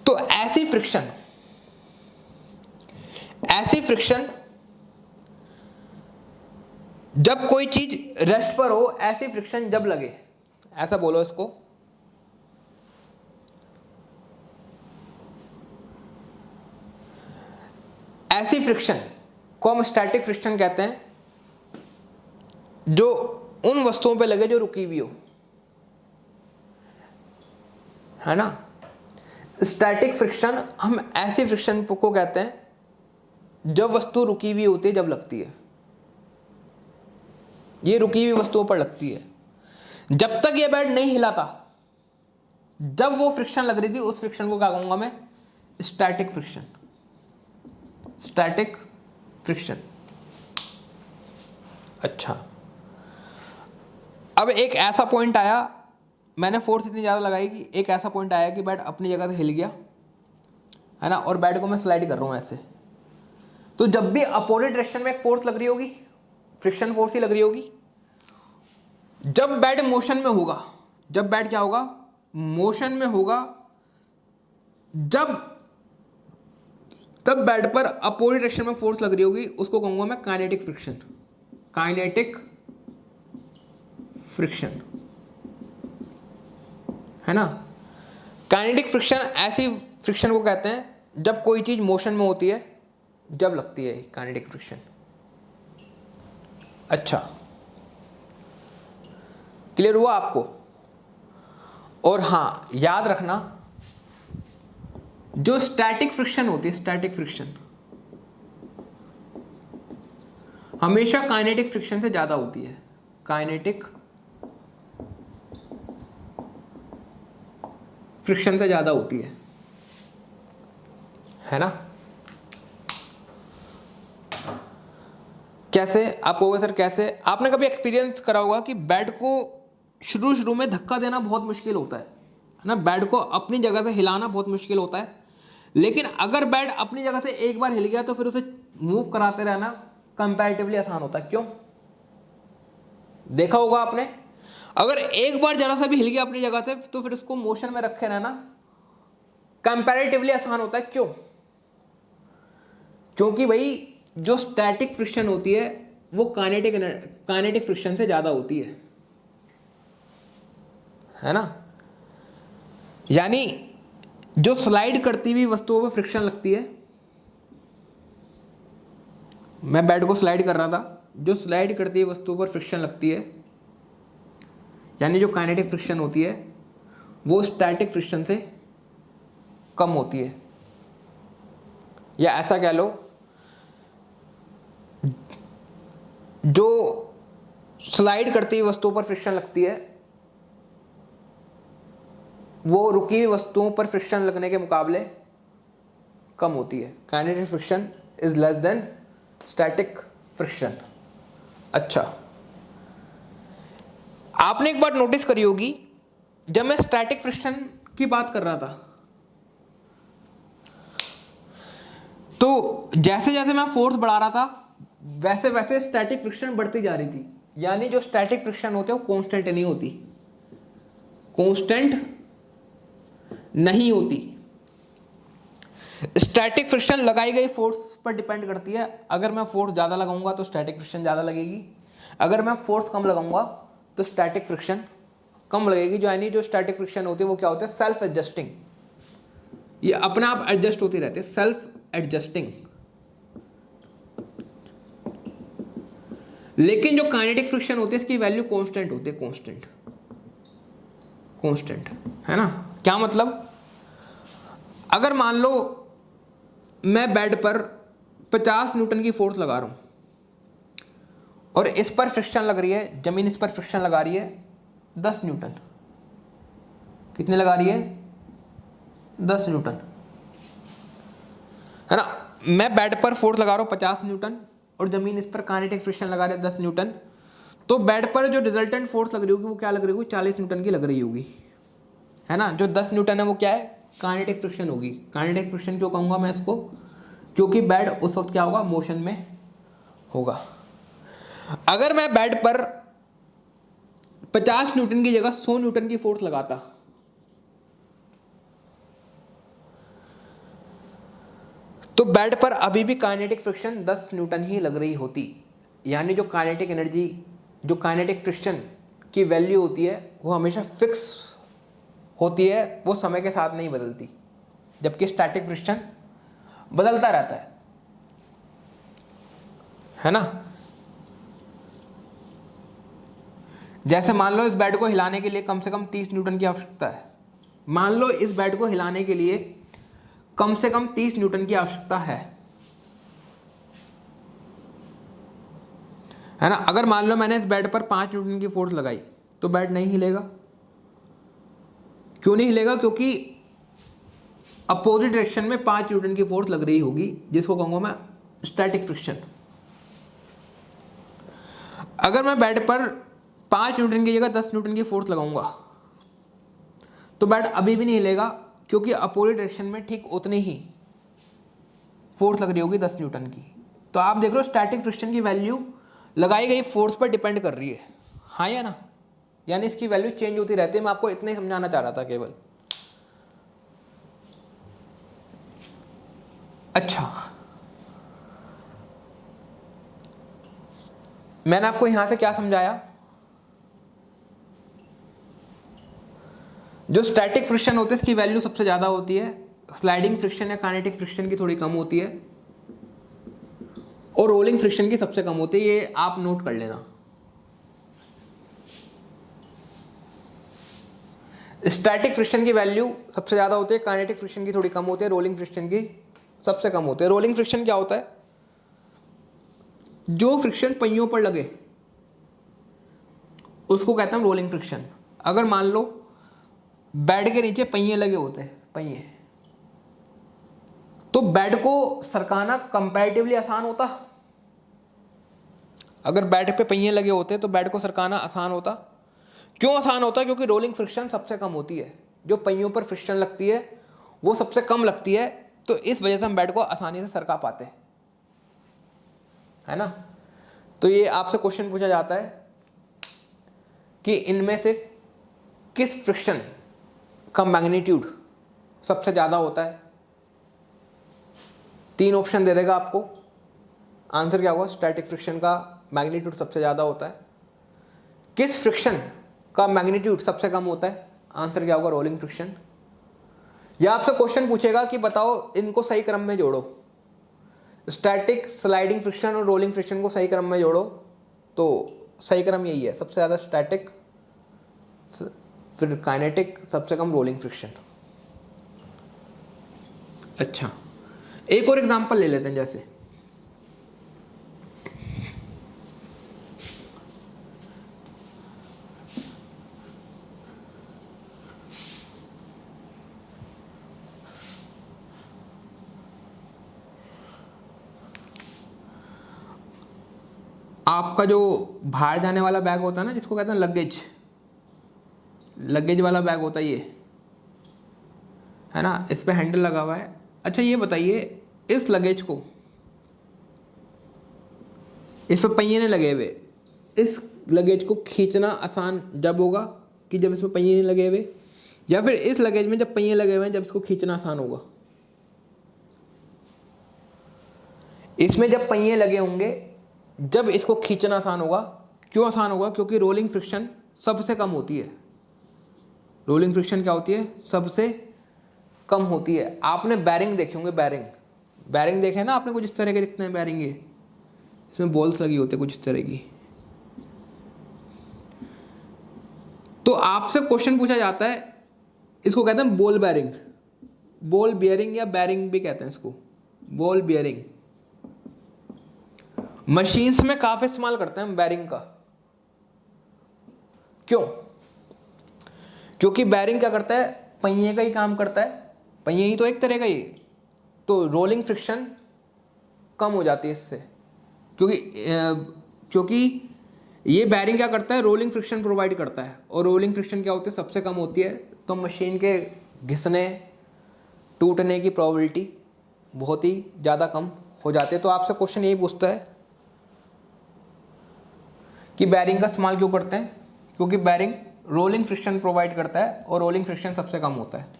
तो ऐसी फ्रिक्शन जब कोई चीज रेस्ट पर हो, ऐसी फ्रिक्शन जब लगे, ऐसा बोलो इसको, ऐसी फ्रिक्शन को हम स्टैटिक फ्रिक्शन कहते हैं जो उन वस्तुओं पे लगे जो रुकी हुई हो, है ना। स्टैटिक फ्रिक्शन हम ऐसी फ्रिक्शन को कहते हैं जब वस्तु रुकी हुई होती है, जब लगती है, ये रुकी हुई वस्तुओं पर लगती है। जब तक ये बेड नहीं हिला था, जब वो फ्रिक्शन लग रही थी, उस फ्रिक्शन को क्या कहूंगा मैं? Static friction. Static friction. अच्छा, अब एक ऐसा पॉइंट आया, मैंने फोर्स इतनी ज़्यादा लगाई कि एक ऐसा पॉइंट आया कि बैट अपनी जगह से हिल गया, है ना, और बैट को मैं स्लाइड कर रहा हूँ ऐसे। तो जब भी अपोजिट डायरेक्शन में एक फोर्स लग रही होगी, फ्रिक्शन फोर्स ही लग रही होगी, जब बैट मोशन में होगा, जब बैट क्या होगा? मोशन में होगा, तब बैट पर अपोजिट डायरेक्शन में फोर्स लग रही होगी, उसको कहूंगा मैं काइनेटिक फ्रिक्शन। काइनेटिक फ्रिक्शन, है ना। काइनेटिक फ्रिक्शन ऐसी फ्रिक्शन को कहते हैं जब कोई चीज मोशन में होती है, जब लगती है काइनेटिक फ्रिक्शन। अच्छा, क्लियर हुआ आपको? और हाँ, याद रखना, जो स्टैटिक फ्रिक्शन होती है, स्टैटिक फ्रिक्शन हमेशा काइनेटिक फ्रिक्शन से ज्यादा होती है। काइनेटिक फ्रिक्शन से ज्यादा होती है ना। कैसे? आप कहोगे सर कैसे? आपने कभी एक्सपीरियंस करा होगा कि बैट को शुरू में धक्का देना बहुत मुश्किल होता है ना, बैट को अपनी जगह से हिलाना बहुत मुश्किल होता है। लेकिन अगर बैट अपनी जगह से एक बार हिल गया तो फिर उसे मूव कराते रहना कंपैरेटिवली आसान होता है। क्यों? देखा होगा आपने, अगर एक बार जरा सा भी हिल गया अपनी जगह से तो फिर उसको मोशन में रखे रहना कंपैरेटिवली आसान होता है। क्यों? क्योंकि भाई जो स्टैटिक फ्रिक्शन होती है वो काइनेटिक फ्रिक्शन से ज्यादा होती है ना। यानी जो स्लाइड करती हुई वस्तुओं पर फ्रिक्शन लगती है, मैं बैट को स्लाइड कर रहा था, जो स्लाइड करती हुई वस्तुओं पर फ्रिक्शन लगती है, यानी जो काइनेटिक फ्रिक्शन होती है वो स्टैटिक फ्रिक्शन से कम होती है। या ऐसा कह लो, जो स्लाइड करती हुई वस्तुओं पर फ्रिक्शन लगती है वो रुकी हुई वस्तुओं पर फ्रिक्शन लगने के मुकाबले कम होती है। Kinetic friction is less than static friction. अच्छा, आपने एक बात नोटिस करी होगी, जब मैं स्टैटिक फ्रिक्शन की बात कर रहा था तो जैसे जैसे मैं फोर्स बढ़ा रहा था वैसे वैसे स्टैटिक फ्रिक्शन बढ़ती जा रही थी। यानी जो स्टैटिक फ्रिक्शन होते हैं वो कांस्टेंट नहीं होती, कांस्टेंट नहीं होती। स्टैटिक फ्रिक्शन लगाई गई फोर्स पर डिपेंड करती है। अगर मैं फोर्स ज़्यादा लगाऊंगा तो स्टैटिक फ्रिक्शन ज़्यादा लगेगी, अगर मैं फोर्स कम लगाऊंगा तो स्टैटिक फ्रिक्शन कम लगेगी। जो यानी जो स्टैटिक फ्रिक्शन होती है वो क्या होता है? सेल्फ एडजस्टिंग, ये अपने आप एडजस्ट होती रहती है, सेल्फ एडजस्टिंग। लेकिन जो काइनेटिक फ्रिक्शन होती है इसकी वैल्यू कांस्टेंट होती है, कांस्टेंट, कांस्टेंट, है ना। क्या मतलब? अगर मान लो मैं बेड पर 50 न्यूटन की फोर्स लगा रहा हूं और इस पर फ्रिक्शन लग रही है, जमीन इस पर फ्रिक्शन लगा रही है 10 न्यूटन। कितने लगा रही है? 10 न्यूटन, है ना। मैं बेड पर फोर्स लगा रहा हूं 50 न्यूटन और जमीन इस पर काइनेटिक फ्रिक्शन लगा रही है 10 न्यूटन। तो बेड पर जो रिजल्टेंट फोर्स लग रही होगी वो क्या लग रही होगी? 40 न्यूटन की लग रही होगी, है ना। जो 10 न्यूटन है वो क्या है? काइनेटिक फ्रिक्शन होगी। काइनेटिक फ्रिक्शन क्यों कहूंगा मैं इसको? क्योंकि बेड उस वक्त क्या होगा? मोशन में होगा। अगर मैं बेड पर 50 न्यूटन की जगह 100 न्यूटन की फोर्स लगाता तो बेड पर अभी भी काइनेटिक फ्रिक्शन 10 न्यूटन ही लग रही होती। यानी जो काइनेटिक एनर्जी, जो काइनेटिक फ्रिक्शन की वैल्यू होती है वो हमेशा फिक्स होती है, वो समय के साथ नहीं बदलती, जबकि स्टैटिक फ्रिक्शन बदलता रहता है। है ना। जैसे मान लो इस बेड को हिलाने के लिए कम से कम 30 न्यूटन की आवश्यकता है। मान लो इस बेड को हिलाने के लिए कम से कम 30 न्यूटन की आवश्यकता है ना। अगर मान लो मैंने इस बेड पर 5 न्यूटन की फोर्स लगाई तो बेड नहीं हिलेगा। क्यों नहीं हिलेगा? क्योंकि अपोजिट डायरेक्शन में 5 न्यूटन की फोर्स लग रही होगी, जिसको कहूंगा मैं स्टैटिक फ्रिक्शन। अगर मैं बेड पर 5 न्यूटन की जगह 10 न्यूटन की फोर्स लगाऊंगा तो बेड अभी भी नहीं हिलेगा, क्योंकि अपोजिट डायरेक्शन में ठीक उतनी ही फोर्स लग रही होगी 10 न्यूटन की। तो आप देख रहे हो स्टैटिक फ्रिक्शन की वैल्यू लगाई गई फोर्स पर डिपेंड कर रही है, हाँ या ना। यानी इसकी वैल्यू चेंज होती रहती है। मैं आपको इतना ही समझाना चाह रहा था केवल। अच्छा, मैंने आपको यहां से क्या समझाया? जो स्टैटिक फ्रिक्शन होते हैं इसकी वैल्यू सबसे ज्यादा होती है, स्लाइडिंग फ्रिक्शन या काइनेटिक फ्रिक्शन की थोड़ी कम होती है, और रोलिंग फ्रिक्शन की सबसे कम होती है। ये आप नोट कर लेना। स्टैटिक फ्रिक्शन की वैल्यू सबसे ज्यादा होती है, काइनेटिक फ्रिक्शन की थोड़ी कम होती है, रोलिंग फ्रिक्शन की सबसे कम होती है। रोलिंग फ्रिक्शन क्या होता है? जो फ्रिक्शन पहियों पर लगे उसको कहते हैं रोलिंग फ्रिक्शन। अगर मान लो बेड के नीचे पहिए लगे होते हैं, पहिए, तो बेड को सरकाना कंपैरेटिवली आसान होता। अगर बेड पे पहिए लगे होते तो बेड को सरकाना आसान होता। क्यों आसान होता? क्योंकि रोलिंग फ्रिक्शन सबसे कम होती है। जो पहियों पर फ्रिक्शन लगती है वो सबसे कम लगती है, तो इस वजह से हम बेड को आसानी से सरका पाते हैं, है ना। तो ये आपसे क्वेश्चन पूछा जाता है कि इनमें से किस फ्रिक्शन का मैग्नीट्यूड सबसे ज्यादा होता है। 3 ऑप्शन दे देगा आपको। आंसर क्या होगा? स्टैटिक फ्रिक्शन का मैग्नीट्यूड सबसे ज्यादा होता है। किस फ्रिक्शन का मैग्नीट्यूड सबसे कम होता है? आंसर क्या होगा? Rolling friction. या आपसे क्वेश्चन पूछेगा कि बताओ इनको सही क्रम में जोड़ो, स्टैटिक, स्लाइडिंग फ्रिक्शन और रोलिंग फ्रिक्शन को सही क्रम में जोड़ो, तो सही क्रम यही है, सबसे ज़्यादा स्टैटिक, फिर काइनेटिक, सबसे कम रोलिंग फ्रिक्शन। अच्छा, एक और एग्जांपल ले लेते हैं। जैसे आपका जो बाहर जाने वाला बैग होता है ना, जिसको कहते हैं लगेज, लगेज वाला बैग होता है ये, है ना। इस पे हैंडल लगा हुआ है। अच्छा ये बताइए, इस लगेज को, इस पे पहिए नहीं लगे हुए, इस लगेज को खींचना आसान जब होगा कि जब इसमें पहिए नहीं लगे हुए, या फिर इस लगेज में जब पहिए लगे हुए हैं जब इसको खींचना आसान होगा? इसमें जब पहिए लगे होंगे जब इसको खींचना आसान होगा। क्यों आसान होगा? क्योंकि रोलिंग फ्रिक्शन सबसे कम होती है। रोलिंग फ्रिक्शन क्या होती है? सबसे कम होती है। आपने बैरिंग देखे होंगे, बैरिंग, बैरिंग देखे ना आपने? कुछ इस तरह के दिखते हैं बैरिंग, ये इसमें बॉल्स लगी होती है कुछ इस तरह की। तो आपसे क्वेश्चन पूछा जाता है, इसको कहते हैं बॉल बैरिंग, बॉल बियरिंग या बैरिंग भी कहते हैं इसको, बॉल बियरिंग। मशीन्स में काफी इस्तेमाल करते हैं हम बैरिंग का। क्यों? क्योंकि बैरिंग क्या करता है? पहिए का ही काम करता है, पहिए ही तो एक तरह का ही, तो रोलिंग फ्रिक्शन कम हो जाती है इससे। क्योंकि ये बैरिंग क्या करता है? रोलिंग फ्रिक्शन प्रोवाइड करता है, और रोलिंग फ्रिक्शन क्या होती है? सबसे कम होती है। तो मशीन के घिसने, टूटने की प्रोबेबिलिटी बहुत ही ज़्यादा कम हो जाती है। तो आपसे क्वेश्चन यही पूछता है कि बैरिंग का इस्तेमाल क्यों करते हैं? क्योंकि बैरिंग रोलिंग फ्रिक्शन प्रोवाइड करता है, और रोलिंग फ्रिक्शन सबसे कम होता है।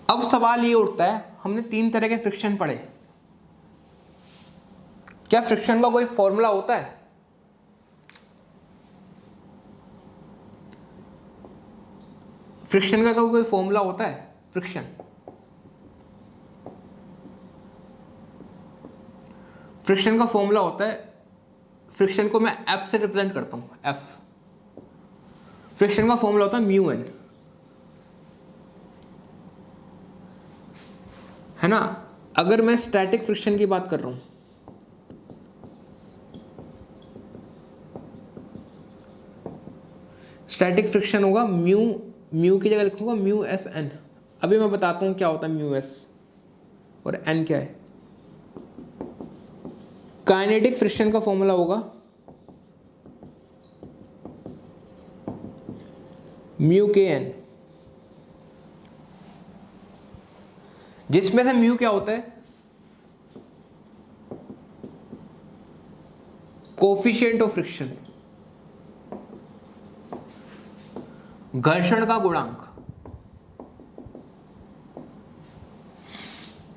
अब सवाल ये उठता है, हमने 3 तरह के फ्रिक्शन पढ़े, क्या फ्रिक्शन का कोई फॉर्मूला होता है? फ्रिक्शन का कोई फॉर्मूला होता है? फ्रिक्शन का फॉर्मूला होता है, फ्रिक्शन को मैं एफ से रिप्रेजेंट करता हूँ, एफ। फ्रिक्शन का फॉर्मूला होता है म्यू एन, है ना। अगर मैं स्टैटिक फ्रिक्शन की बात कर रहा हूँ, स्टैटिक फ्रिक्शन होगा म्यू की जगह लिखूंगा म्यू एस एन। अभी मैं बताता हूँ क्या होता है म्यू एस और एन क्या है। काइनेटिक फ्रिक्शन का फॉर्मूला होगा म्यू के एन, जिसमें से म्यू क्या होता है? कोफिशिएंट ऑफ फ्रिक्शन, घर्षण का गुणांक।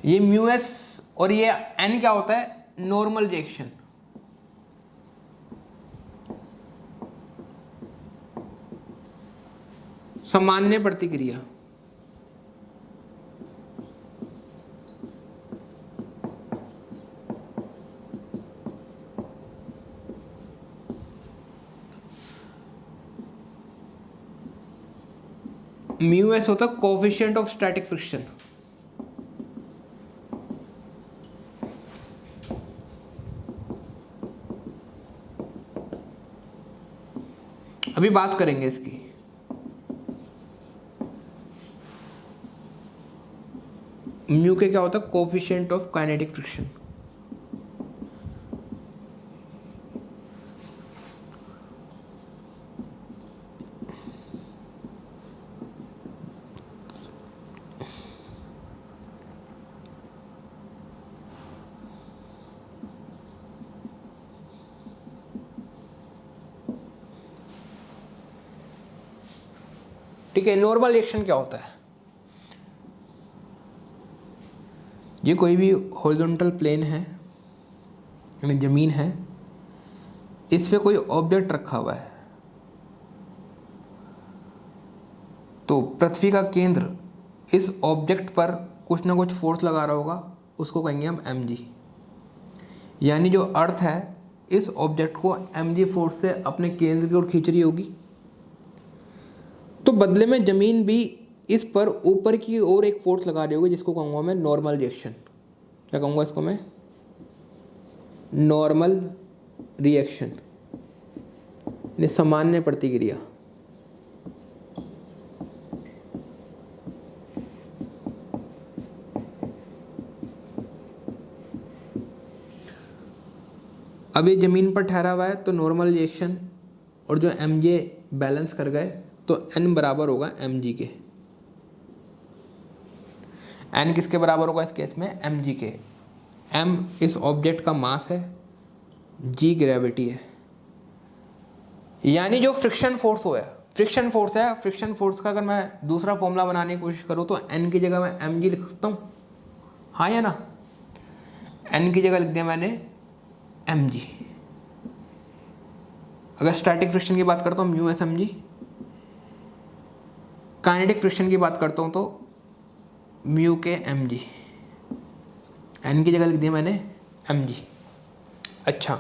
ये म्यू एस और ये एन क्या होता है? Normal reaction. सामान्य प्रतिक्रिया। म्यू एस होता है कोफिशिएंट ऑफ स्टैटिक फ्रिक्शन। अभी बात करेंगे इसकी। म्यू के क्या होता है? Coefficient of kinetic friction. ठीक है, नॉर्मल रिएक्शन क्या होता है? ये कोई भी हॉरिजॉन्टल प्लेन है, यानी जमीन है, इस पे कोई ऑब्जेक्ट रखा हुआ है, तो पृथ्वी का केंद्र इस ऑब्जेक्ट पर कुछ ना कुछ फोर्स लगा रहा होगा, उसको कहेंगे हम mg। यानी जो अर्थ है इस ऑब्जेक्ट को mg फोर्स से अपने केंद्र की ओर खींच रही होगी, तो बदले में जमीन भी इस पर ऊपर की ओर एक फोर्स लगा रही होगी, जिसको कहूँगा मैं नॉर्मल रिएक्शन। क्या कहूँगा इसको मैं? नॉर्मल रिएक्शन, सामान्य प्रतिक्रिया। अब ये जमीन पर ठहरा हुआ है तो नॉर्मल रिएक्शन, और जो mj बैलेंस कर गए तो n बराबर होगा mg के। n किसके बराबर होगा इस केस में? mg के। m इस ऑब्जेक्ट का मास है, g ग्रेविटी है। यानी जो फ्रिक्शन फोर्स हो है, फ्रिक्शन फोर्स का अगर मैं दूसरा फॉर्मूला बनाने की कोशिश करूँ तो n की जगह मैं mg लिख सकता हूँ, हाँ या ना? n की जगह लिख दिया मैंने mg। अगर स्टैटिक फ्रिक्शन की बात करता हूँ mu S mg, kinetic friction की बात करता हूँ तो म्यू के mg, n की जगह लिख दिया मैंने mg। अच्छा,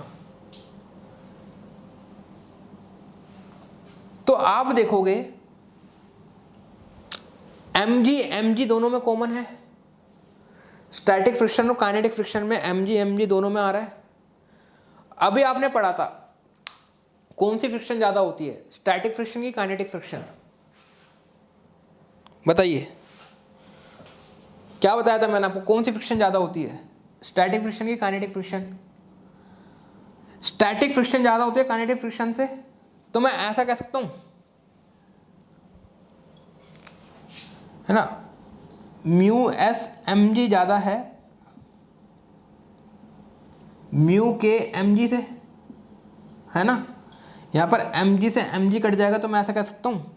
तो आप देखोगे mg दोनों में कॉमन है। स्टैटिक फ्रिक्शन और काइनेटिक फ्रिक्शन में mg दोनों में आ रहा है। अभी आपने पढ़ा था कौन सी फ्रिक्शन ज़्यादा होती है, स्टैटिक फ्रिक्शन की काइनेटिक फ्रिक्शन? बताइए, क्या बताया था मैंने आपको? कौन सी फ्रिक्शन ज़्यादा होती है, स्टैटिक फ्रिक्शन की काइनेटिक फ्रिक्शन? स्टैटिक फ्रिक्शन ज़्यादा होती है काइनेटिक फ्रिक्शन से। तो मैं ऐसा कह सकता हूँ, है ना, म्यू एस mg ज़्यादा है म्यू के mg से, है ना। यहाँ पर mg से mg कट जाएगा तो मैं ऐसा कह सकता हूँ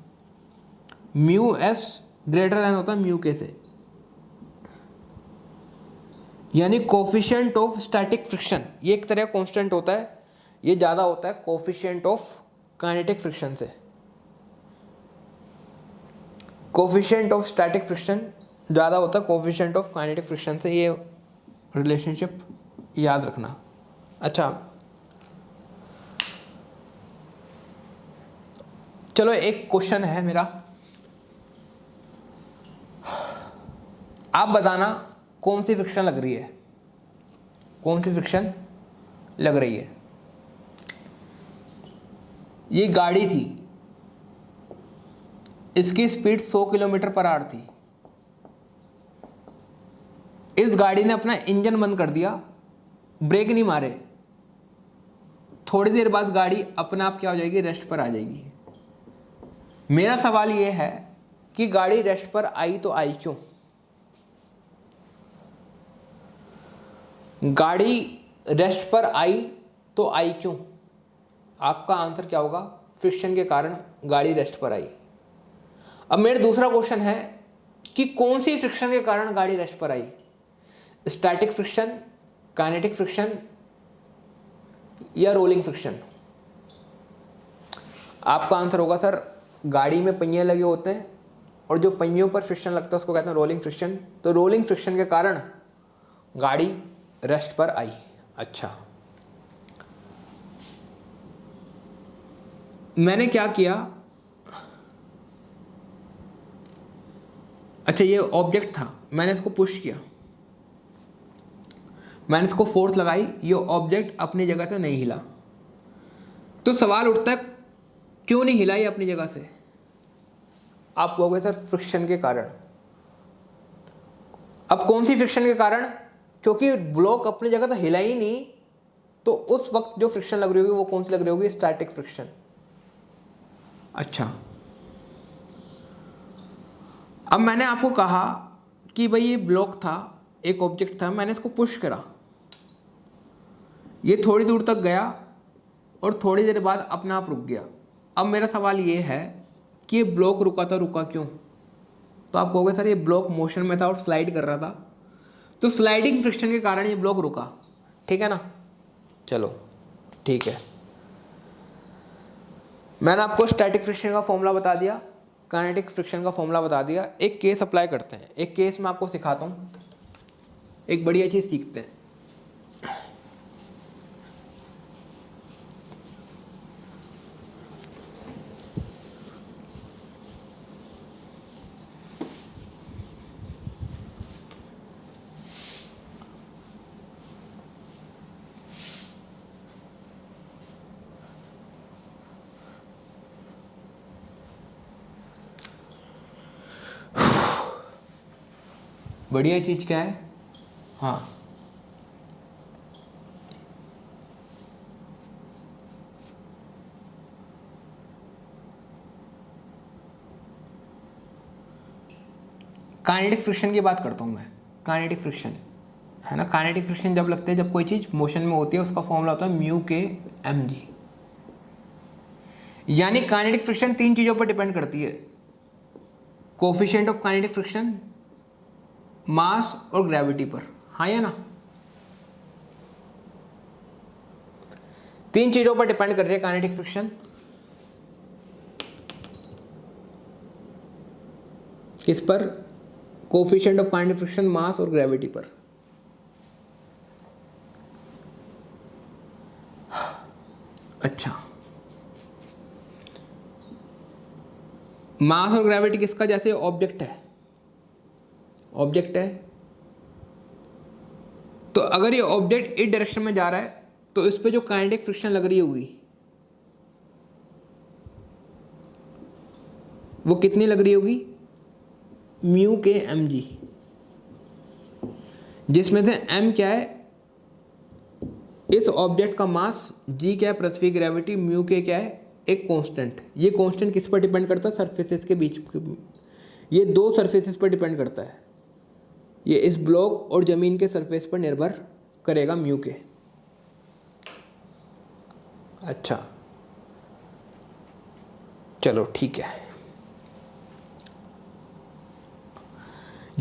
म्यू एस ग्रेटर देन होता है म्यू के से। यानी कोफिशिएंट ऑफ स्टैटिक फ्रिक्शन, ये एक तरह का कांस्टेंट होता है, ये ज़्यादा होता है कोफिशिएंट ऑफ काइनेटिक फ्रिक्शन से। कोफिशिएंट ऑफ स्टैटिक फ्रिक्शन ज़्यादा होता है कोफिशिएंट ऑफ काइनेटिक फ्रिक्शन से, ये रिलेशनशिप याद रखना। अच्छा, चलो एक क्वेश्चन है मेरा, आप बताना कौन सी फ्रिक्शन लग रही है, कौन सी फ्रिक्शन लग रही है। ये गाड़ी थी, इसकी स्पीड 100 किलोमीटर पर आवर थी। इस गाड़ी ने अपना इंजन बंद कर दिया, ब्रेक नहीं मारे, थोड़ी देर बाद गाड़ी अपने आप क्या हो जाएगी, रेस्ट पर आ जाएगी। मेरा सवाल ये है कि गाड़ी रेस्ट पर आई तो आई क्यों? गाड़ी रेस्ट पर आई तो आई क्यों? आपका आंसर क्या होगा? फ्रिक्शन के कारण गाड़ी रेस्ट पर आई। अब मेरा दूसरा क्वेश्चन है कि कौन सी फ्रिक्शन के कारण गाड़ी रेस्ट पर आई? स्टैटिक फ्रिक्शन, काइनेटिक फ्रिक्शन या रोलिंग फ्रिक्शन? आपका आंसर होगा सर, गाड़ी में पहिए लगे होते हैं और जो पहियों पर फ्रिक्शन लगता है उसको कहते हैं रोलिंग फ्रिक्शन। तो रोलिंग फ्रिक्शन के कारण गाड़ी रेस्ट पर आई। अच्छा, मैंने क्या किया, अच्छा ये ऑब्जेक्ट था, मैंने इसको पुश किया, मैंने इसको फोर्स लगाई, ये ऑब्जेक्ट अपनी जगह से नहीं हिला। तो सवाल उठता है क्यों नहीं हिला ये अपनी जगह से? आप कहोगे सर फ्रिक्शन के कारण। अब कौन सी फ्रिक्शन के कारण? क्योंकि ब्लॉक अपनी जगह तो हिला ही नहीं, तो उस वक्त जो फ्रिक्शन लग रही होगी वो कौन सी लग रही होगी? Static friction. अच्छा, अब मैंने आपको कहा कि भाई ये ब्लॉक था, एक ऑब्जेक्ट था, मैंने इसको पुश करा, ये थोड़ी दूर तक गया और थोड़ी देर बाद अपने आप रुक गया। अब मेरा सवाल ये है कि ये ब्लॉक रुका था, रुका क्यों? तो आप कहोगे सर ये ब्लॉक मोशन में था और स्लाइड कर रहा था, तो स्लाइडिंग फ्रिक्शन के कारण ये ब्लॉक रुका। ठीक है ना? चलो ठीक है, मैंने आपको स्टैटिक फ्रिक्शन का फॉर्मूला बता दिया, काइनेटिक फ्रिक्शन का फॉर्मूला बता दिया। एक केस अप्लाई करते हैं, एक केस मैं आपको सिखाता हूँ, एक बढ़िया चीज़ सीखते हैं। बढ़िया चीज़ क्या है? हाँ, काइनेटिक फ्रिक्शन की बात करता हूँ मैं। काइनेटिक फ्रिक्शन है ना, काइनेटिक फ्रिक्शन जब लगते हैं जब कोई चीज़ मोशन में होती है, उसका फॉर्मूला होता है म्यू के एम जी। यानी काइनेटिक फ्रिक्शन तीन चीज़ों पर डिपेंड करती है, कोफिशिएंट ऑफ काइनेटिक फ्रिक्शन, मास और ग्रेविटी पर। हाँ या ना? तीन चीज़ों पर डिपेंड कर रही है काइनेटिक फ्रिक्शन। किस पर? कोफिशिएंट ऑफ काइनेटिक फ्रिक्शन, मास और ग्रेविटी पर। अच्छा, मास और ग्रेविटी किसका? जैसे ऑब्जेक्ट है, ऑब्जेक्ट है, तो अगर ये ऑब्जेक्ट इस डायरेक्शन में जा रहा है तो इस पे जो काइनेटिक फ्रिक्शन लग रही होगी वो कितनी लग रही होगी? म्यू के एम जी, जिसमें से एम क्या है? इस ऑब्जेक्ट का मास, जी क्या है? पृथ्वी ग्रेविटी, म्यू के क्या है? एक कांस्टेंट। ये कांस्टेंट किस पर डिपेंड करता है? सरफेसेस के बीच, ये दो सरफेसेस पर डिपेंड करता है। ये इस ब्लॉक और जमीन के सरफेस पर निर्भर करेगा म्यू के। अच्छा चलो ठीक है।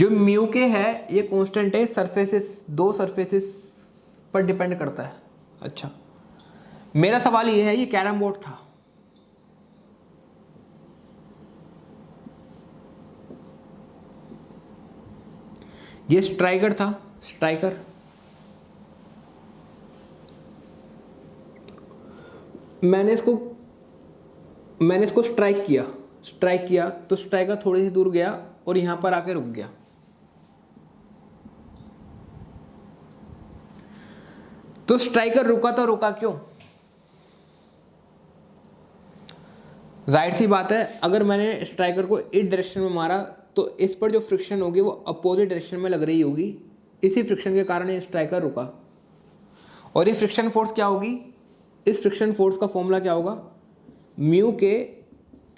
जो म्यू के है ये कांस्टेंट है, सरफेसेस, दो सरफेसेस पर डिपेंड करता है। अच्छा, मेरा सवाल ये है, ये कैरम बोर्ड था, ये स्ट्राइकर था, स्ट्राइकर, मैंने इसको स्ट्राइक किया तो स्ट्राइकर थोड़ी सी दूर गया और यहां पर आके रुक गया। तो स्ट्राइकर रुका तो रुका क्यों? जाहिर सी बात है, अगर मैंने स्ट्राइकर को इस डायरेक्शन में मारा तो इस पर जो फ्रिक्शन होगी वो अपोजिट डायरेक्शन में लग रही होगी, इसी फ्रिक्शन के कारण ये स्ट्राइकर रुका। और ये फ्रिक्शन फोर्स क्या होगी? इस फ्रिक्शन फोर्स का फॉर्मूला क्या होगा? म्यू के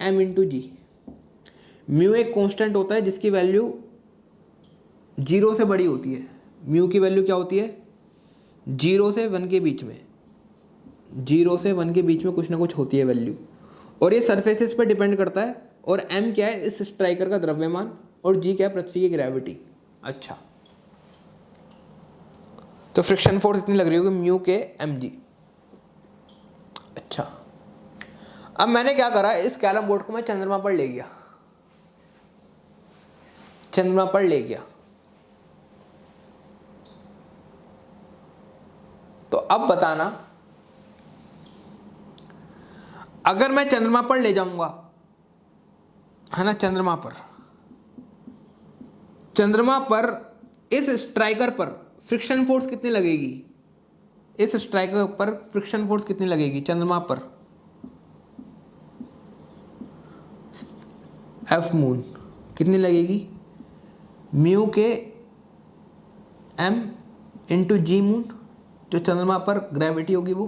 एम इंटू जी। म्यू एक कांस्टेंट होता है जिसकी वैल्यू 0 से बड़ी होती है। म्यू की वैल्यू क्या होती है? 0 से 1 के बीच में, 0 से 1 के बीच में कुछ ना कुछ होती है वैल्यू, और ये सरफेसेस पर डिपेंड करता है। और एम क्या है? इस स्ट्राइकर का द्रव्यमान, और जी क्या है? पृथ्वी की ग्रेविटी। अच्छा, तो फ्रिक्शन फोर्स इतनी लग रही होगी म्यू के एम जी। अच्छा, अब मैंने क्या करा, इस कैरम बोर्ड को मैं चंद्रमा पर ले गया, चंद्रमा पर ले गया। तो अब बताना, अगर मैं चंद्रमा पर ले जाऊंगा, है ना, चंद्रमा पर इस स्ट्राइकर पर फ्रिक्शन फोर्स कितनी लगेगी? इस स्ट्राइकर पर फ्रिक्शन फोर्स कितनी लगेगी चंद्रमा पर? एफ मून कितनी लगेगी? म्यू के एम इंटू जी मून, जो चंद्रमा पर ग्रेविटी होगी वो।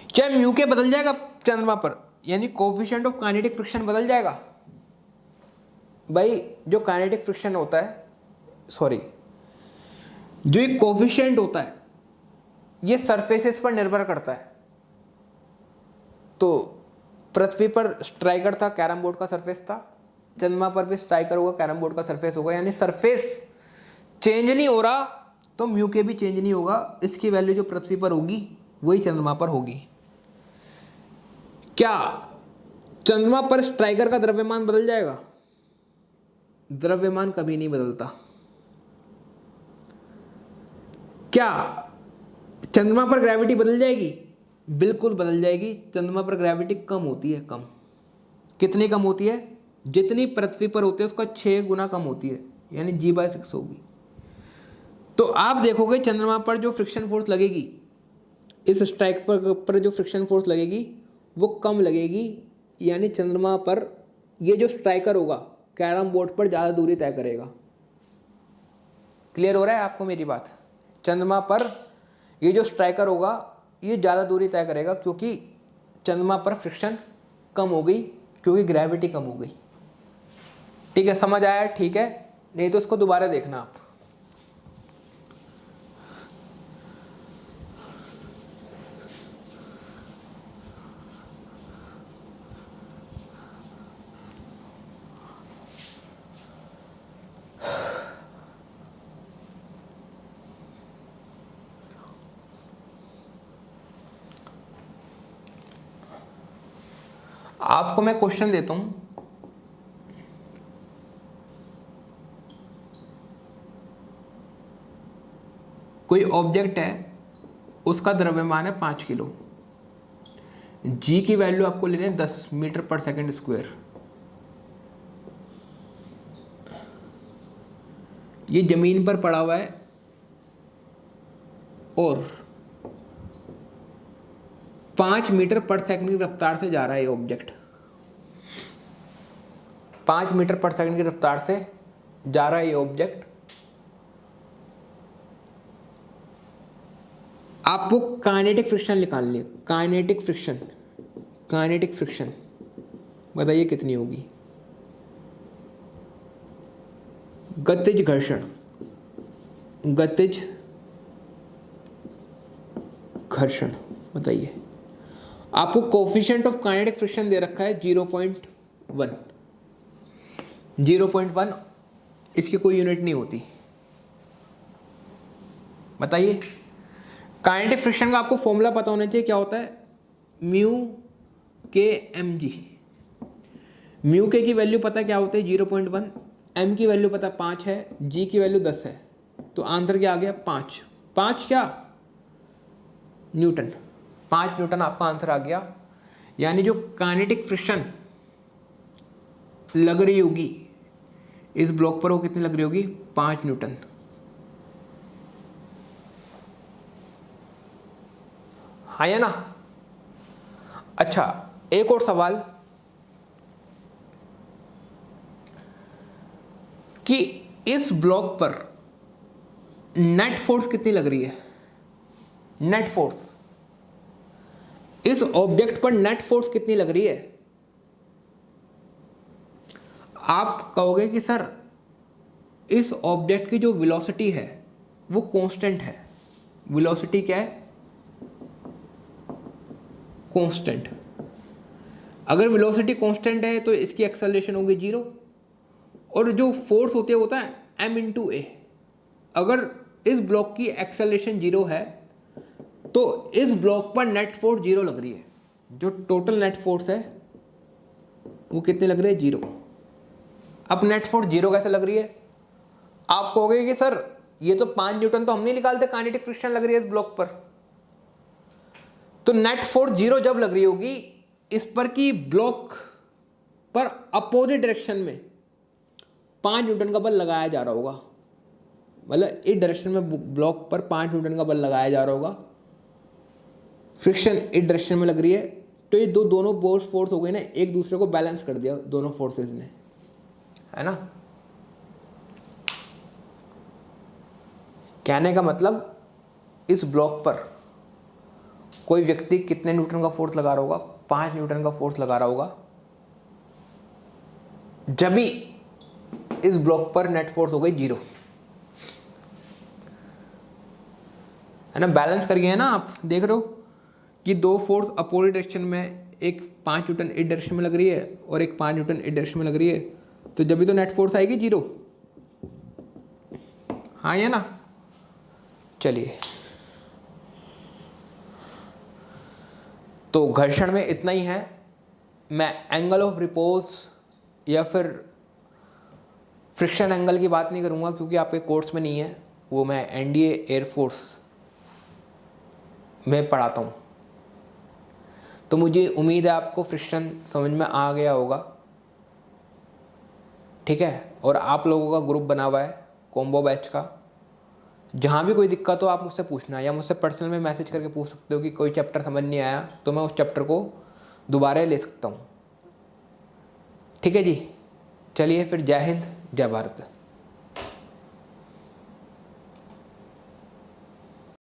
क्या म्यू के बदल जाएगा चंद्रमा पर? यानी कोफिशिएंट ऑफ काइनेटिक फ्रिक्शन बदल जाएगा? भाई जो काइनेटिक फ्रिक्शन होता है, सॉरी, जो एक कोफिशिएंट होता है ये सरफेसेस पर निर्भर करता है। तो पृथ्वी पर स्ट्राइकर था, कैरम बोर्ड का सरफेस था, चंद्रमा पर भी स्ट्राइकर होगा, कैरम बोर्ड का सरफेस होगा, यानी सरफेस चेंज नहीं हो रहा तो म्यू के भी चेंज नहीं होगा। इसकी वैल्यू जो पृथ्वी पर होगी वही चंद्रमा पर होगी। क्या चंद्रमा पर स्ट्राइकर का द्रव्यमान बदल जाएगा? द्रव्यमान कभी नहीं बदलता। क्या चंद्रमा पर ग्रेविटी बदल जाएगी? बिल्कुल बदल जाएगी। चंद्रमा पर ग्रेविटी कम होती है, कम। कितनी कम होती है? जितनी पृथ्वी पर होती है उसका 6 गुना कम होती है, यानी G/6 होगी। तो आप देखोगे चंद्रमा पर जो फ्रिक्शन फोर्स लगेगी, इस स्ट्राइक पर जो फ्रिक्शन फोर्स लगेगी वो कम लगेगी, यानी चंद्रमा पर ये जो स्ट्राइकर होगा कैरम बोर्ड पर ज़्यादा दूरी तय करेगा। क्लियर हो रहा है आपको मेरी बात? चंद्रमा पर ये जो स्ट्राइकर होगा ये ज़्यादा दूरी तय करेगा, क्योंकि चंद्रमा पर फ्रिक्शन कम हो गई, क्योंकि ग्रेविटी कम हो गई। ठीक है, समझ आया? ठीक है, नहीं तो इसको दोबारा देखना आप। आपको मैं क्वेश्चन देता हूं, कोई ऑब्जेक्ट है, उसका द्रव्यमान है 5 किलो, जी की वैल्यू आपको लेनी है 10 मीटर पर सेकंड स्क्वायर। ये जमीन पर पड़ा हुआ है और 5 मीटर पर सेकंड की रफ्तार से जा रहा है ये ऑब्जेक्ट। 5 मीटर पर सेकंड की रफ्तार से जा रहा है ये ऑब्जेक्ट। आपको काइनेटिक फ्रिक्शन निकालनी है। काइनेटिक फ्रिक्शन बताइए कितनी होगी? गतिज घर्षण बताइए। आपको कोफिशिएंट ऑफ काइनेटिक फ्रिक्शन दे रखा है 0.1 इसकी कोई यूनिट नहीं होती। बताइए, काइनेटिक फ्रिक्शन का आपको फॉर्मूला पता होना चाहिए, क्या होता है, म्यू के एम जी। म्यू के की वैल्यू पता क्या होती है 0.1, एम की वैल्यू पता 5 है, जी की वैल्यू 10 है, तो आंसर क्या आ गया 5। 5 क्या, न्यूटन। 5 न्यूटन आपका आंसर आ गया। यानी जो काइनेटिक फ्रिक्शन लग रही होगी इस ब्लॉक पर, वो कितनी लग रही होगी, 5 न्यूटन। हाँ या ना। अच्छा, एक और सवाल कि इस ब्लॉक पर नेट फोर्स कितनी लग रही है। नेट फोर्स, इस ऑब्जेक्ट पर नेट फोर्स कितनी लग रही है। आप कहोगे कि सर इस ऑब्जेक्ट की जो वेलोसिटी है वो कांस्टेंट है। वेलोसिटी क्या है, कांस्टेंट। अगर वेलोसिटी कांस्टेंट है तो इसकी एक्सेलरेशन होगी 0, और जो फोर्स होता है m इंटू ए। अगर इस ब्लॉक की एक्सेलरेशन 0 है तो इस ब्लॉक पर नेट फोर्स 0 लग रही है। जो टोटल नेट फोर्स है वो कितनी लग रही है, 0। अब नेट फोर्स 0 कैसे लग रही है, आप कहोगे कि सर ये तो 5 न्यूटन तो हम नहीं निकालते, काइनेटिक फ्रिक्शन लग रही है इस ब्लॉक पर। तो नेट फोर्स 0 जब लग रही होगी इस पर की ब्लॉक पर अपोजिट डायरेक्शन में 5 न्यूटन का बल लगाया जा रहा होगा। मतलब इस डायरेक्शन में ब्लॉक पर 5 न्यूटन का बल लगाया जा रहा होगा, फ्रिक्शन इस डायरेक्शन में लग रही है, तो ये दोनों फोर्स हो गए ना, एक दूसरे को बैलेंस कर दिया दोनों फोर्सेस ने, है ना। कहने का मतलब इस ब्लॉक पर कोई व्यक्ति कितने न्यूटन का फोर्स लगा रहा होगा, 5 न्यूटन का फोर्स लगा रहा होगा, जब भी इस ब्लॉक पर नेट फोर्स हो गई 0, है ना। बैलेंस कर गए हैं ना आप, देख रहे हो कि दो फोर्स अपोजिट डायरेक्शन में, एक 5 न्यूटन इस डायरेक्शन में लग रही है और एक 5 न्यूटन इस डायरेक्शन में लग रही है, तो जब भी तो नेट फोर्स आएगी 0। हाँ या ना। चलिए, तो घर्षण में इतना ही है। मैं एंगल ऑफ रिपोज या फिर फ्रिक्शन एंगल की बात नहीं करूँगा क्योंकि आपके कोर्स में नहीं है, वो मैं एनडीए एयरफोर्स में पढ़ाता हूँ। तो मुझे उम्मीद है आपको फ्रिक्शन समझ में आ गया होगा, ठीक है। और आप लोगों का ग्रुप बना हुआ है कॉम्बो बैच का, जहाँ भी कोई दिक्कत हो आप मुझसे पूछना, या मुझसे पर्सनल में मैसेज करके पूछ सकते हो कि कोई चैप्टर समझ नहीं आया तो मैं उस चैप्टर को दोबारा ले सकता हूँ, ठीक है जी। चलिए फिर, जय हिंद जय भारत।